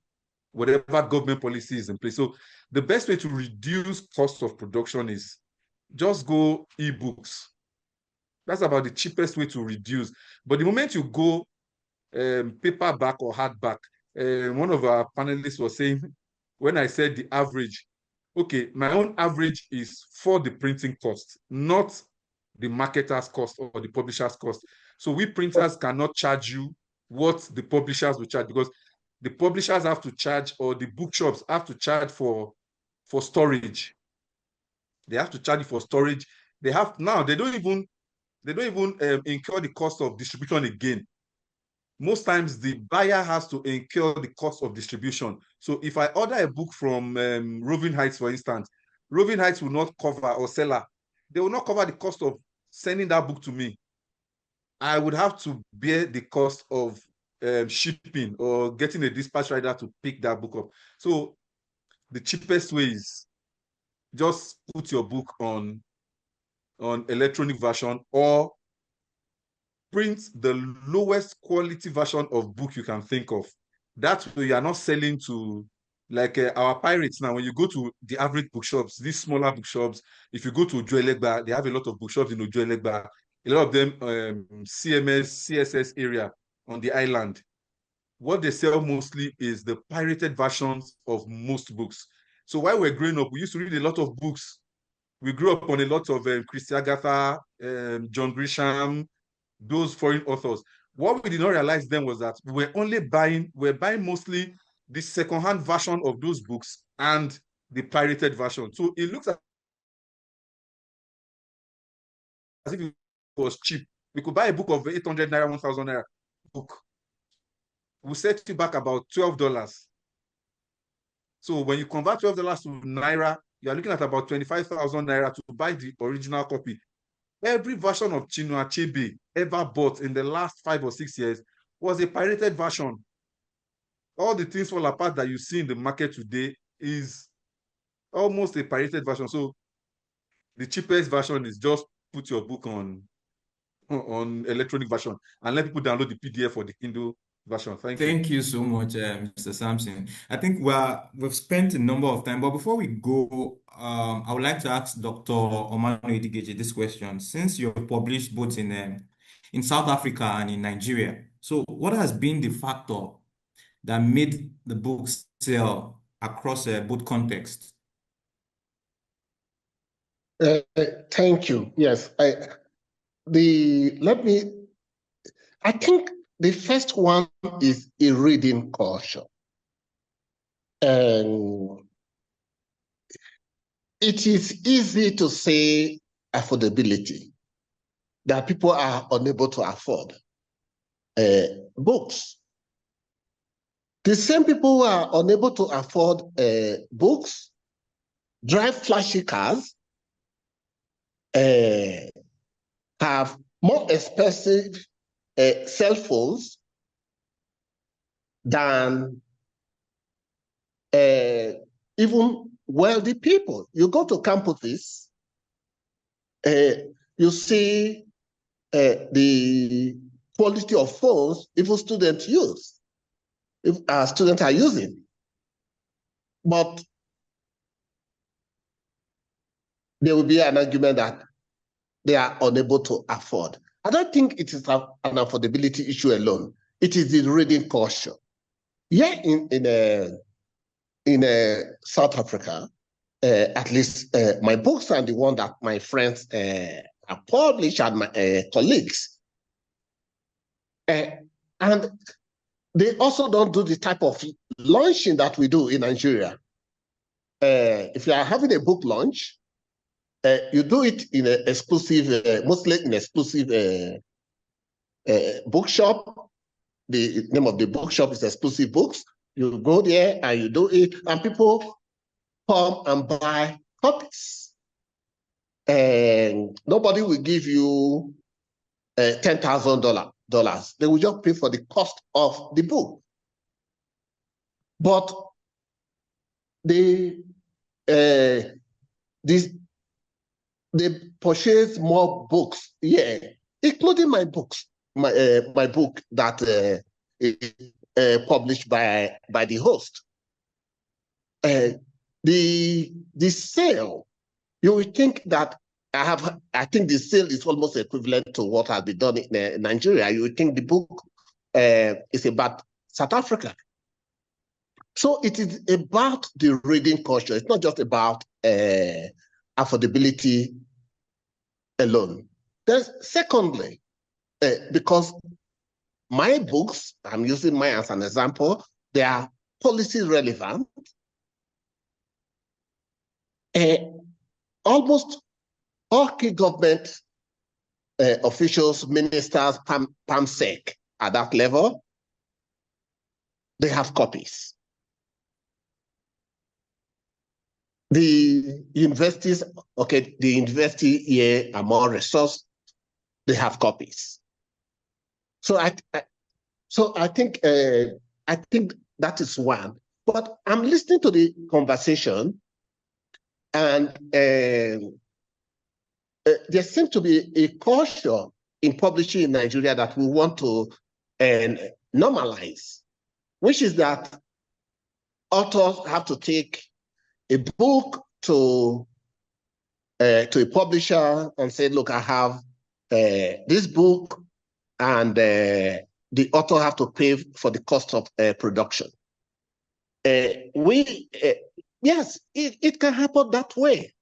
whatever government policy is in place. So the best way to reduce cost of production is just go ebooks. That's about the cheapest way to reduce. But the moment you go paperback or hardback, one of our panelists was saying, when I said the average, okay, my own average is for the printing cost, not the marketer's cost or the publisher's cost. So we printers cannot charge you what the publishers will charge because the publishers have to charge, or the bookshops have to charge for storage. They have to charge you for storage. They have now. They don't even incur the cost of distribution again. Most times the buyer has to incur the cost of distribution. So if I order a book from Roving Heights, for instance, Roving Heights will not cover, or seller, they will not cover the cost of sending that book to me. I would have to bear the cost of shipping or getting a dispatch rider to pick that book up. So the cheapest way is just put your book on electronic version, or print the lowest quality version of book you can think of. That way you are not selling to, like our pirates now. When you go to the average bookshops, these smaller bookshops, if you go to Ojuelegba, they have a lot of bookshops in Ojuelegba. A lot of them CMS, CSS area on the island. What they sell mostly is the pirated versions of most books. So while we're growing up, we used to read a lot of books. We grew up on a lot of Christy Agatha, John Grisham, those foreign authors. What we did not realize then was that we're buying mostly the secondhand version of those books and the pirated version. So it looks as if it was cheap. We could buy a book of 800 naira, 1,000 naira book. We'll set you back about $12. So when you convert $12 to naira, you're looking at about 25,000 naira to buy the original copy. Every version of Chinua Achebe ever bought in the last 5 or 6 years was a pirated version. All the things fall apart that you see in the market today is almost a pirated version. So the cheapest version is just put your book on electronic version and let people download the PDF for the Kindle version. Thank you. Thank you so much, Mr. Samson. I think we've spent a number of time, but before we go, I would like to ask Dr. Omano Edigheji this question. Since you've published both in South Africa and in Nigeria, so what has been the factor that made the book sell across both contexts? Thank you. Yes, I think the first one is a reading culture. And it is easy to say affordability, that people are unable to afford books. The same people who are unable to afford books drive flashy cars, have more expensive cell phones than even wealthy people. You go to campuses, you see the quality of phones even students use, if students are using. But there will be an argument that they are unable to afford. I don't think it is an affordability issue alone. It is the reading culture. Yeah, in South Africa, at least my books are the one that my friends have published and my colleagues. And they also don't do the type of launching that we do in Nigeria. If you are having a book launch, you do it in an exclusive, mostly in exclusive bookshop. The name of the bookshop is Exclusive Books. You go there and you do it, and people come and buy copies. And nobody will give you $10,000. They will just pay for the cost of the book. But they purchase more books, yeah, including my books, my book that is published by the host. The sale, you would think that I think the sale is almost equivalent to what has been done in Nigeria. You would think the book is about South Africa. So it is about the reading culture. It's not just about affordability alone. Then secondly, because my books, I'm using mine as an example, they are policy relevant. almost all key government officials, ministers, PAMSEC at that level, they have copies. The universities, okay, the university here are more resourced, they have copies. So I think that is one. But I'm listening to the conversation, and there seems to be a culture in publishing in Nigeria that we want to normalize, which is that authors have to take a book to a publisher and say, look, I have this book, and the author have to pay for the cost of production. Yes, it can happen that way.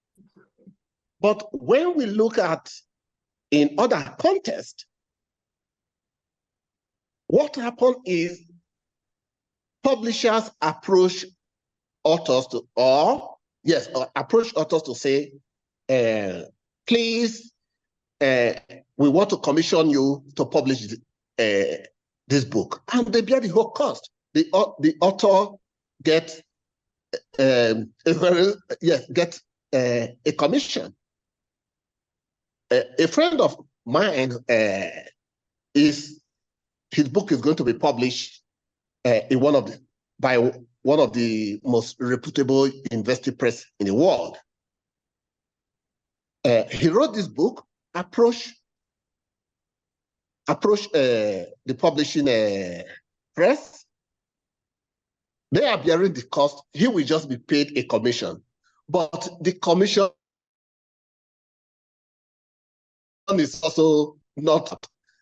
But when we look at in other contexts, what happened is publishers approach authors to, approach authors to say, please, we want to commission you to publish this book, and they bear the whole cost. The author gets a commission. A friend of mine his book is going to be published by one of the most reputable university press in the world. He wrote this book, approached the publishing press. They are bearing the cost. He will just be paid a commission, but the commission is also not.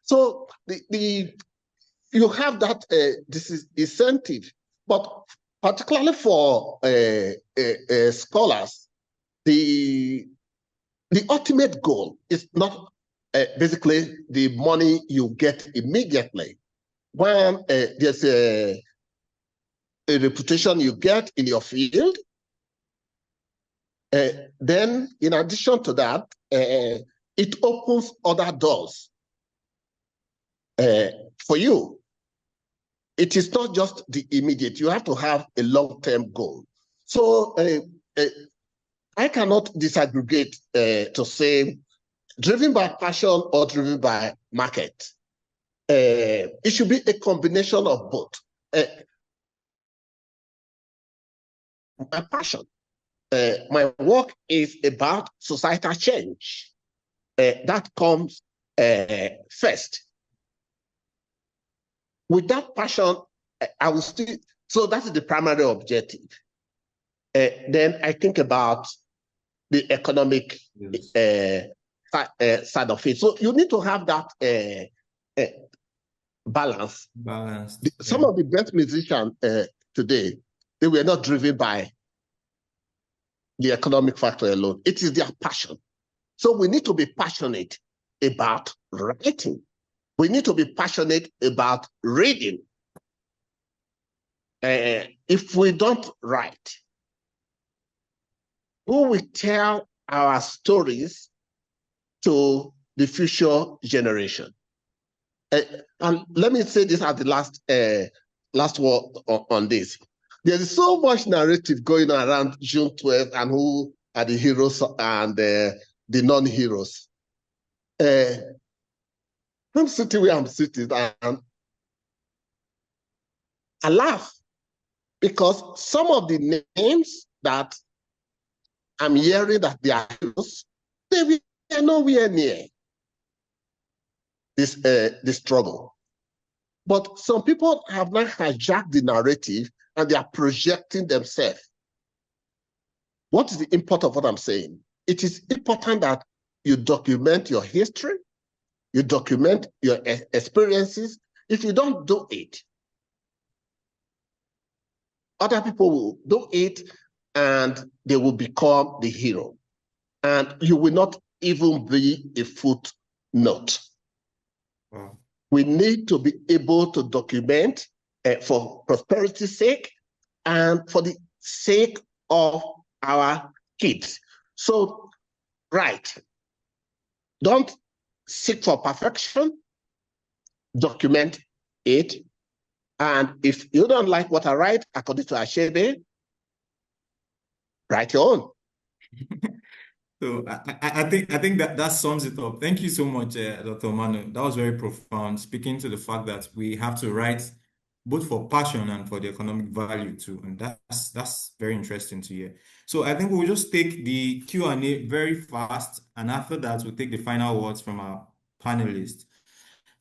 So you have that this is incentive, but particularly for scholars, the ultimate goal is not basically the money you get immediately. When there's a reputation you get in your field, then in addition to that, it opens other doors for you. It is not just the immediate. You have to have a long-term goal. So I cannot disaggregate to say driven by passion or driven by market. It should be a combination of both. My passion, my work is about societal change. That comes first. With that passion, I will still, so that's the primary objective. Then I think about the economic side of it. So you need to have that balance. Some of the best musicians today, they were not driven by the economic factor alone. It is their passion. So we need to be passionate about writing. We need to be passionate about reading. If we don't write, who will tell our stories to the future generation? And let me say this as the last word on this. There is so much narrative going around June 12th and who are the heroes and the non-heroes. I'm sitting where I'm sitting and I laugh because some of the names that I'm hearing that they are heroes, they were nowhere near this struggle. But some people have now hijacked the narrative and they are projecting themselves. What is the import of what I'm saying? It is important that you document your history, you document your experiences. If you don't do it, other people will do it and they will become the hero. And you will not even be a footnote. Wow. We need to be able to document for prosperity's sake and for the sake of our kids. So write. Don't seek for perfection. Document it. And if you don't like what I write, according to Aikhigbe, write your own. So I think that sums it up. Thank you so much, Dr. Omano. That was very profound, speaking to the fact that we have to write both for passion and for the economic value too. And that's very interesting to hear. So I think we'll just take the Q&A very fast, and after that we'll take the final words from our panelists,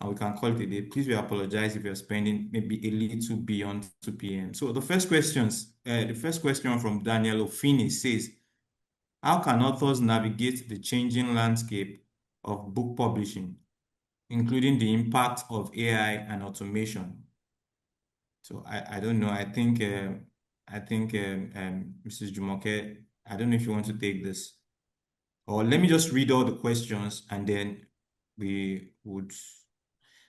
and we can call it a day. Please, we apologize if you're spending maybe a little beyond 2 p.m. So the first question from Daniel Ofini says, how can authors navigate the changing landscape of book publishing, including the impact of AI and automation? So I don't know. I think Mrs. Jumoke, I don't know if you want to take this, or let me just read all the questions and then we would.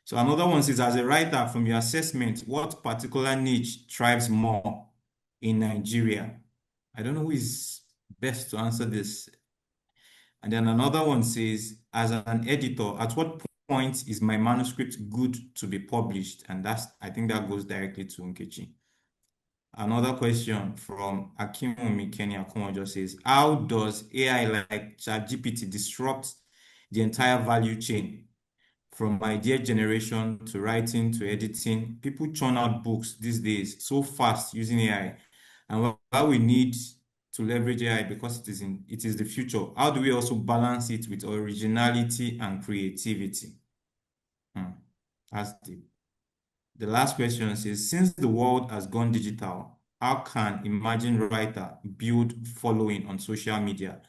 So another one says, as a writer, from your assessment, what particular niche thrives more in Nigeria? I don't know who is best to answer this. And then another one says, as an editor, at what point is my manuscript good to be published? And I think that goes directly to Nkechi. Another question from Akimumi Kenya Kumojo says, how does AI like ChatGPT disrupt the entire value chain, from idea generation to writing to editing? People churn out books these days so fast using AI. And while we need to leverage AI because it is the future, how do we also balance it with originality and creativity? That's deep. The last question says, since the world has gone digital, how can emerging writer build following on social media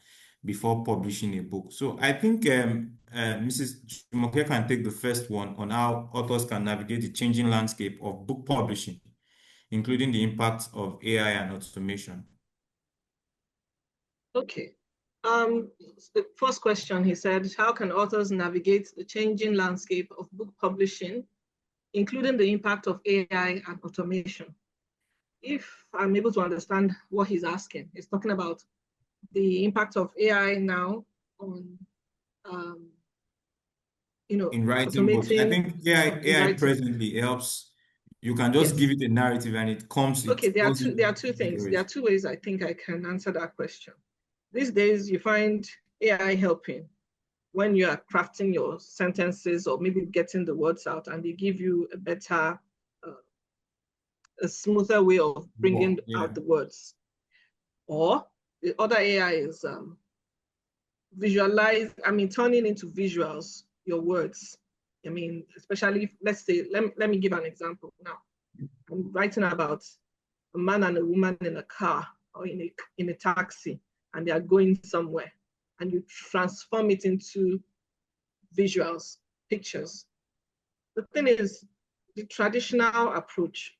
before publishing a book? So I think Mrs. Jumoke can take the first one on how authors can navigate the changing landscape of book publishing, including the impact of AI and automation. Okay. The first question, he said, how can authors navigate the changing landscape of book publishing, including the impact of AI and automation? If I'm able to understand what he's asking, he's talking about the impact of AI now on, in writing books. I think AI presently helps. You can just give it a narrative and it comes. Okay, there are two things. There are two ways I think I can answer that question. These days, you find AI helping when you are crafting your sentences or maybe getting the words out, and they give you a better, a smoother way of bringing out the words. Or the other AI is turning into visuals your words. I mean, especially, let's say, let me give an example now. I'm writing about a man and a woman in a car or in a taxi, and they are going somewhere, and you transform it into visuals, pictures. The thing is, the traditional approach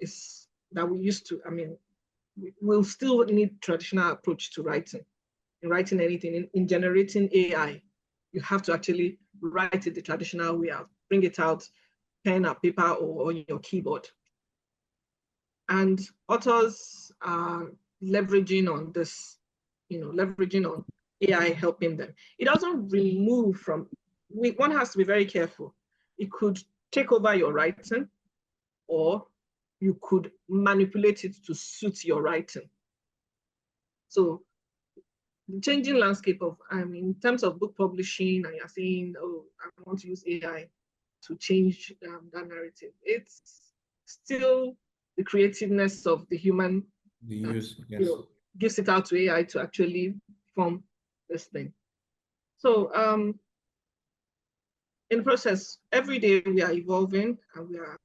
is that we used to, we'll still need traditional approach to writing. In writing anything, in generating AI, you have to actually write it the traditional way out, bring it out, pen and paper or on your keyboard. And authors are leveraging on this, leveraging on AI helping them. It doesn't remove from, one has to be very careful. It could take over your writing, or you could manipulate it to suit your writing. So the changing landscape of, in terms of book publishing, and you're saying, oh, I want to use AI to change that narrative. It's still the creativeness of the human gives it out to AI to actually form this thing. So in the process, every day we are evolving and we are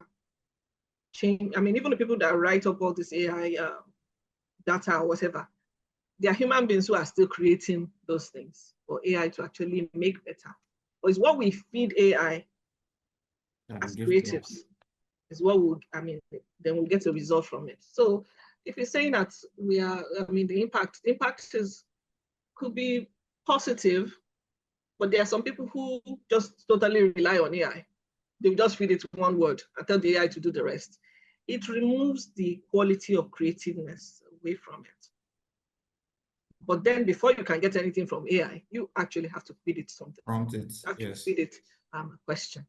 changing. Even the people that write up all this AI data or whatever, they are human beings who are still creating those things for AI to actually make better. But it's what we feed AI as creatives is what we'll, then we'll get a result from it. So if you're saying that we are, the impact could be positive, but there are some people who just totally rely on AI. They just feed it one word and tell the AI to do the rest. It removes the quality of creativeness away from it. But then before you can get anything from AI, you actually have to feed it something. Prompt it, You have to yes. feed it a question.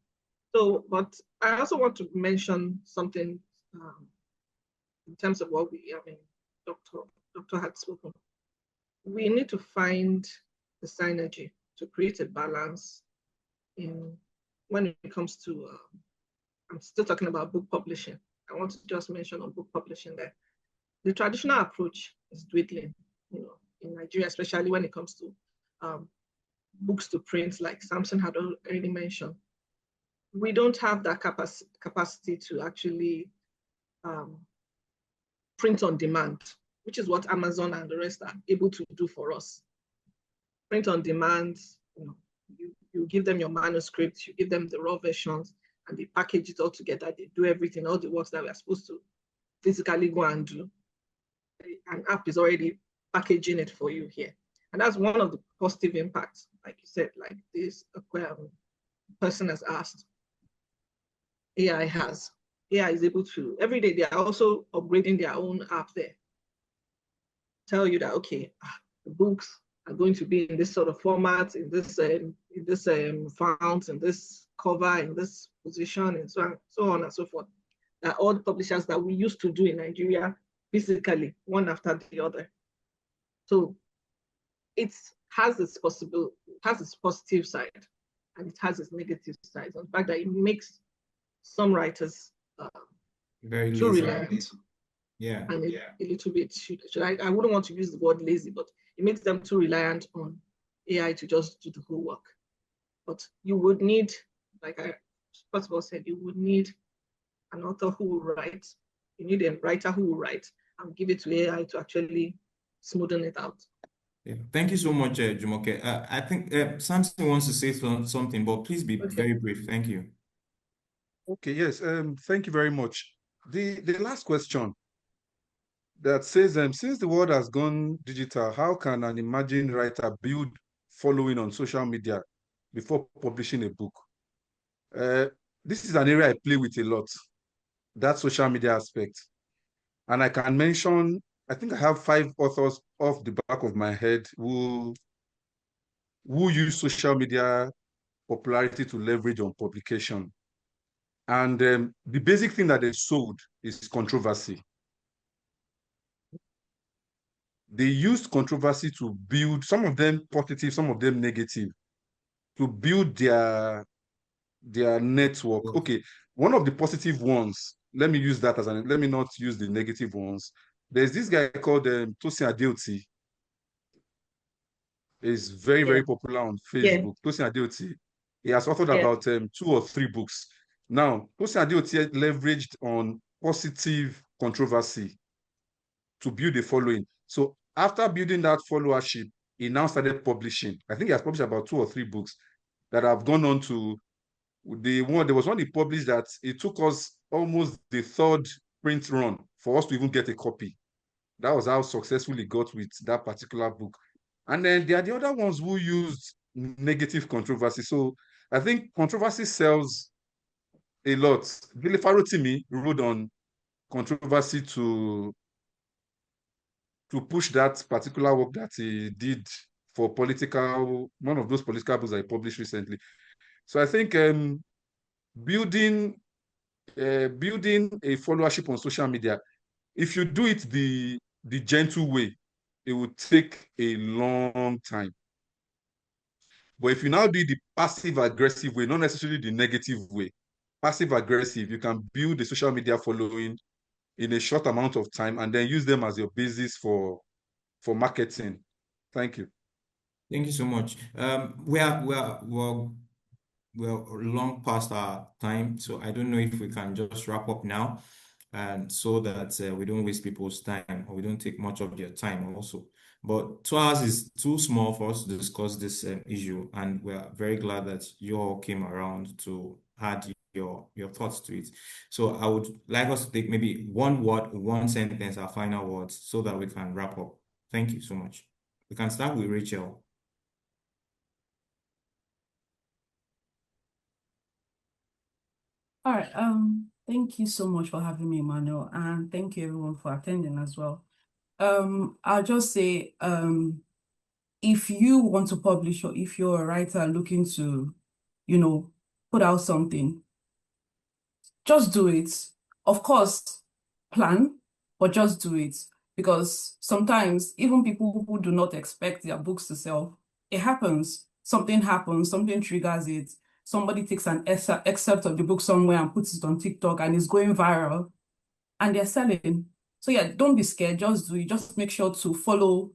So, but I also want to mention something in terms of what Doctor had spoken. We need to find the synergy to create a balance in when it comes to, I'm still talking about book publishing. I want to just mention on book publishing that the traditional approach is dwindling, in Nigeria, especially when it comes to books to print, like Samson had already mentioned. We don't have that capacity to actually print on demand, which is what Amazon and the rest are able to do for us. Print on demand, you give them your manuscript, you give them the raw versions, and they package it all together. They do everything, all the works that we're supposed to physically go and do. An app is already packaging it for you here. And that's one of the positive impacts, like you said, like this person has asked. AI has. AI is able to, every day they are also upgrading their own app there. Tell you that, okay, the books are going to be in this sort of format, in this font, in this cover, in this position, and so on and so forth. That all the publishers that we used to do in Nigeria physically, one after the other. So it has its positive side, and it has its negative side. In fact, that it makes some writers very too lazy. reliant. Yeah. And a little bit, I wouldn't want to use the word lazy, but it makes them too reliant on AI to just do the whole work. But you would need, like I first of all said, you would need an author who will write. You need a writer who will write and give it to AI to actually smoothen it out. Yeah. Thank you so much, Jumoke. I think Samson wants to say something, but please be very brief. Thank you. Okay, yes. Thank you very much. The last question that says, since the world has gone digital, how can an emerging writer build following on social media before publishing a book? This is an area I play with a lot, that social media aspect. And I can mention, I think I have 5 authors off the back of my head who use social media popularity to leverage on publication. And the basic thing that they sold is controversy. They used controversy to build, some of them positive, some of them negative, to build their network. Okay, one of the positive ones, let me use that let me not use the negative ones. There's this guy called Tosin Adeoti. Is very, very popular on Facebook. Tosin Adeoti. He has authored about 2 or 3 books. Now, Tosin Adeoti leveraged on positive controversy to build a following. So after building that followership, he now started publishing. I think he has published about 2 or 3 books that have gone on to there was one he published that it took us almost the 3rd print run for us to even get a copy. That was how successful he got with that particular book. And then there are the other ones who used negative controversy. So I think controversy sells a lot. Billy Farotimi wrote on controversy to push that particular work that he did for one of those political books that he published recently. So I think building a followership on social media, if you do it the gentle way, it would take a long time. But if you now do the passive-aggressive way, not necessarily the negative way, passive-aggressive, you can build a social media following in a short amount of time and then use them as your basis for marketing. Thank you. Thank you so much. We're long past our time, so I don't know if we can just wrap up now, and so that we don't waste people's time or we don't take much of their time also. But 2 hours is too small for us to discuss this issue, and we're very glad that you all came around to add your thoughts to it. So I would like us to take maybe one word, one sentence, our final words, so that we can wrap up. Thank you so much. We can start with Rachael. All right. Thank you so much for having me, Emmanuel, and thank you everyone for attending as well. I'll just say, if you want to publish, or if you're a writer looking to, put out something, just do it. Of course, plan, but just do it. Because sometimes even people who do not expect their books to sell, it happens. Something happens, something triggers it. Somebody takes an excerpt of the book somewhere and puts it on TikTok and it's going viral and they're selling. So yeah, don't be scared, just do it. Just make sure to follow,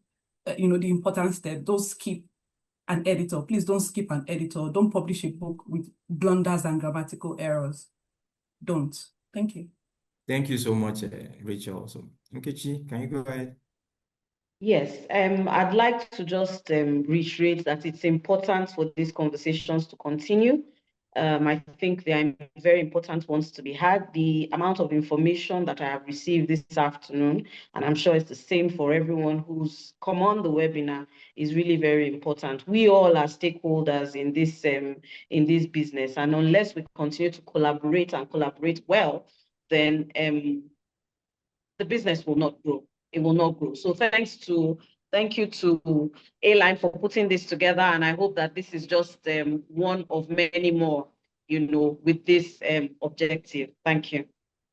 the important step. Don't skip an editor. Please don't skip an editor. Don't publish a book with blunders and grammatical errors. Don't. Thank you. Thank you so much, Rachael. So, Nkechi, can you go ahead? Yes, I'd like to just reiterate that it's important for these conversations to continue. I think they are very important ones to be had. The amount of information that I have received this afternoon, and I'm sure it's the same for everyone who's come on the webinar, is really very important. We all are stakeholders in this business, and unless we continue to collaborate and collaborate well, then the business will not grow. It will not grow. So thank you to A-Line for putting this together. And I hope that this is just one of many more, with this objective. Thank you.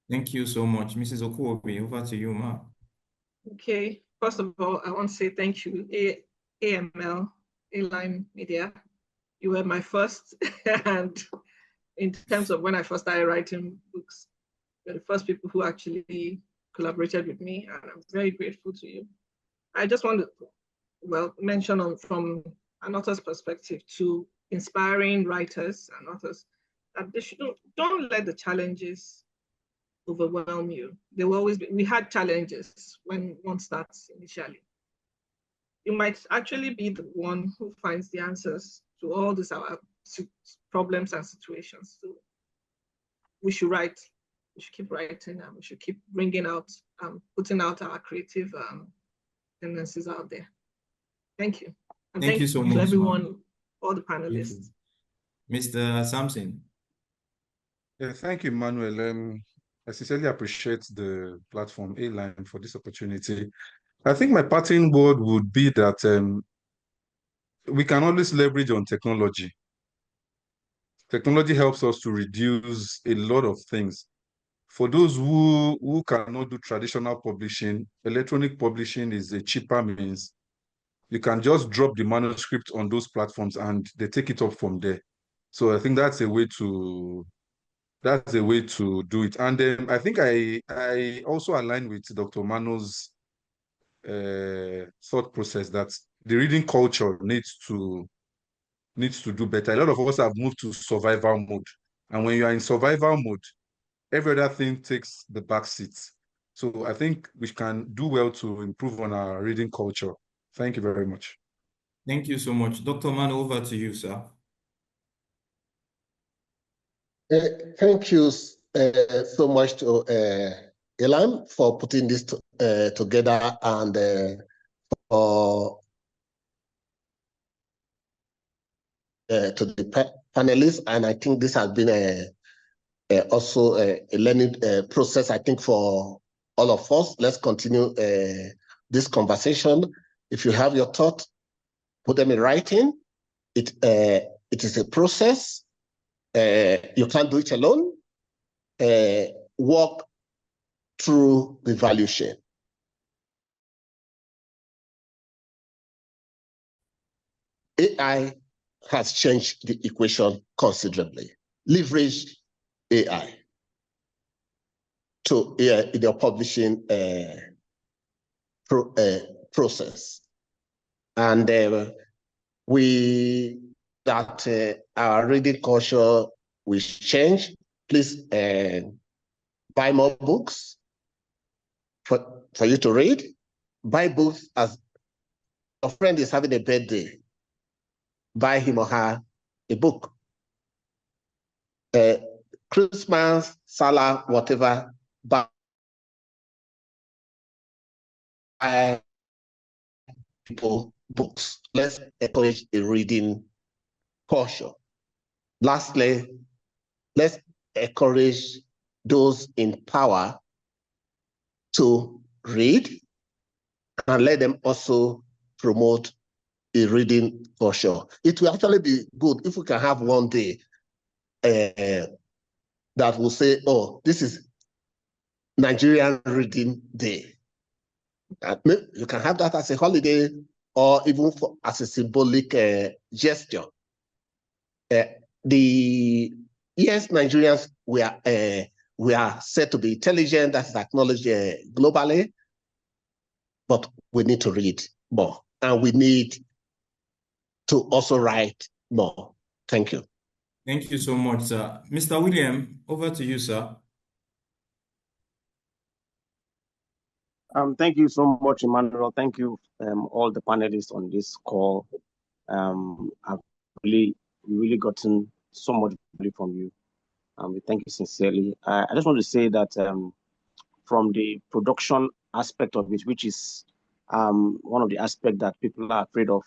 Thank you so much. Mrs. Okuwobi, over to you, ma. Okay. First of all, I want to say thank you, AML, A-Line Media. You were my first, and in terms of when I first started writing books, you're the first people who actually collaborated with me, and I'm very grateful to you. I just want to, mention from an author's perspective to inspiring writers and authors that they don't let the challenges overwhelm you. There will always be, we had challenges when one starts initially. You might actually be the one who finds the answers to all these problems and situations. So we should write. We should keep writing, and we should keep bringing out, putting out our creative tendencies out there. Thank you. And thank you so much to everyone, all the panelists. Mr. Samson. Yeah, thank you, Manuel. I sincerely appreciate the platform, A-Line, for this opportunity. I think my parting word would be that we can always leverage on technology. Technology helps us to reduce a lot of things. For those who cannot do traditional publishing, electronic publishing is a cheaper means. You can just drop the manuscript on those platforms and they take it up from there. So I think that's a way to do it. And I think I also align with Dr. Omano's thought process that the reading culture needs to do better. A lot of us have moved to survival mode. And when you are in survival mode, every other thing takes the back seat. So I think we can do well to improve on our reading culture. Thank you very much. Thank you so much. Dr. Omano, over to you, sir. Thank you so much to Elan for putting this together, and for to the panelists. And I think this has been also a learning process, I think, for all of us. Let's continue this conversation. If you have your thoughts, put them in writing. It is a process. You can't do it alone. Walk through the value chain. AI has changed the equation considerably. Leverage AI to in the publishing process, and our reading culture will change. Please buy more books for you to read. Buy books as a friend is having a birthday. Buy him or her a book. Christmas, Salah, whatever, buy people books. Let's encourage a reading culture. Lastly, let's encourage those in power to read and let them also promote a reading for sure. It will actually be good if we can have one day that will say, oh, this is Nigerian Reading Day. You can have that as a holiday or even as a symbolic gesture. Yes, Nigerians, we are said to be intelligent, that's acknowledged globally, but we need to read more and we need to also write more. Thank you. Thank you so much, sir. Mr. William, over to you, sir. Thank you so much, Emmanuel. Thank you, all the panelists on this call. I've really gotten so much value from you. We thank you sincerely. I just want to say that from the production aspect of it, which is one of the aspects that people are afraid of,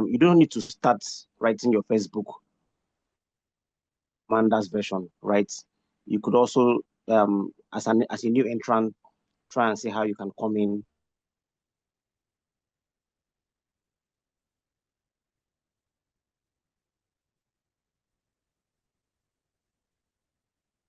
you don't need to start writing your first book, Amanda's version, right? You could also, as a new entrant, try and see how you can come in.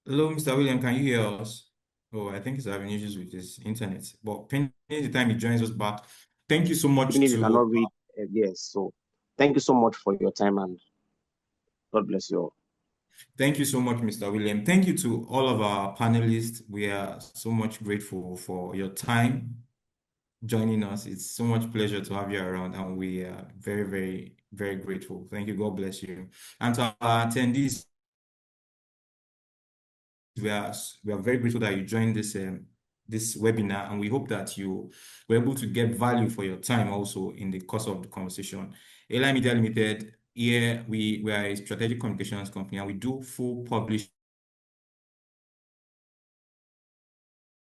Hello, Mr. William, can you hear us? Oh, I think he's having issues with his internet. But pending the time he joins us back, thank you so much Even if you to cannot read, yes. So thank you so much for your time and God bless you all. Thank you so much, Mr. William. Thank you to all of our panelists. We are so much grateful for your time joining us. It's so much pleasure to have you around, and we are very, very, very grateful. Thank you. God bless you. And to our attendees, we are very grateful that you joined this webinar, and we hope that you were able to get value for your time also in the course of the conversation. Asim-Ita Limited, here we are a strategic communications company, and we do full publish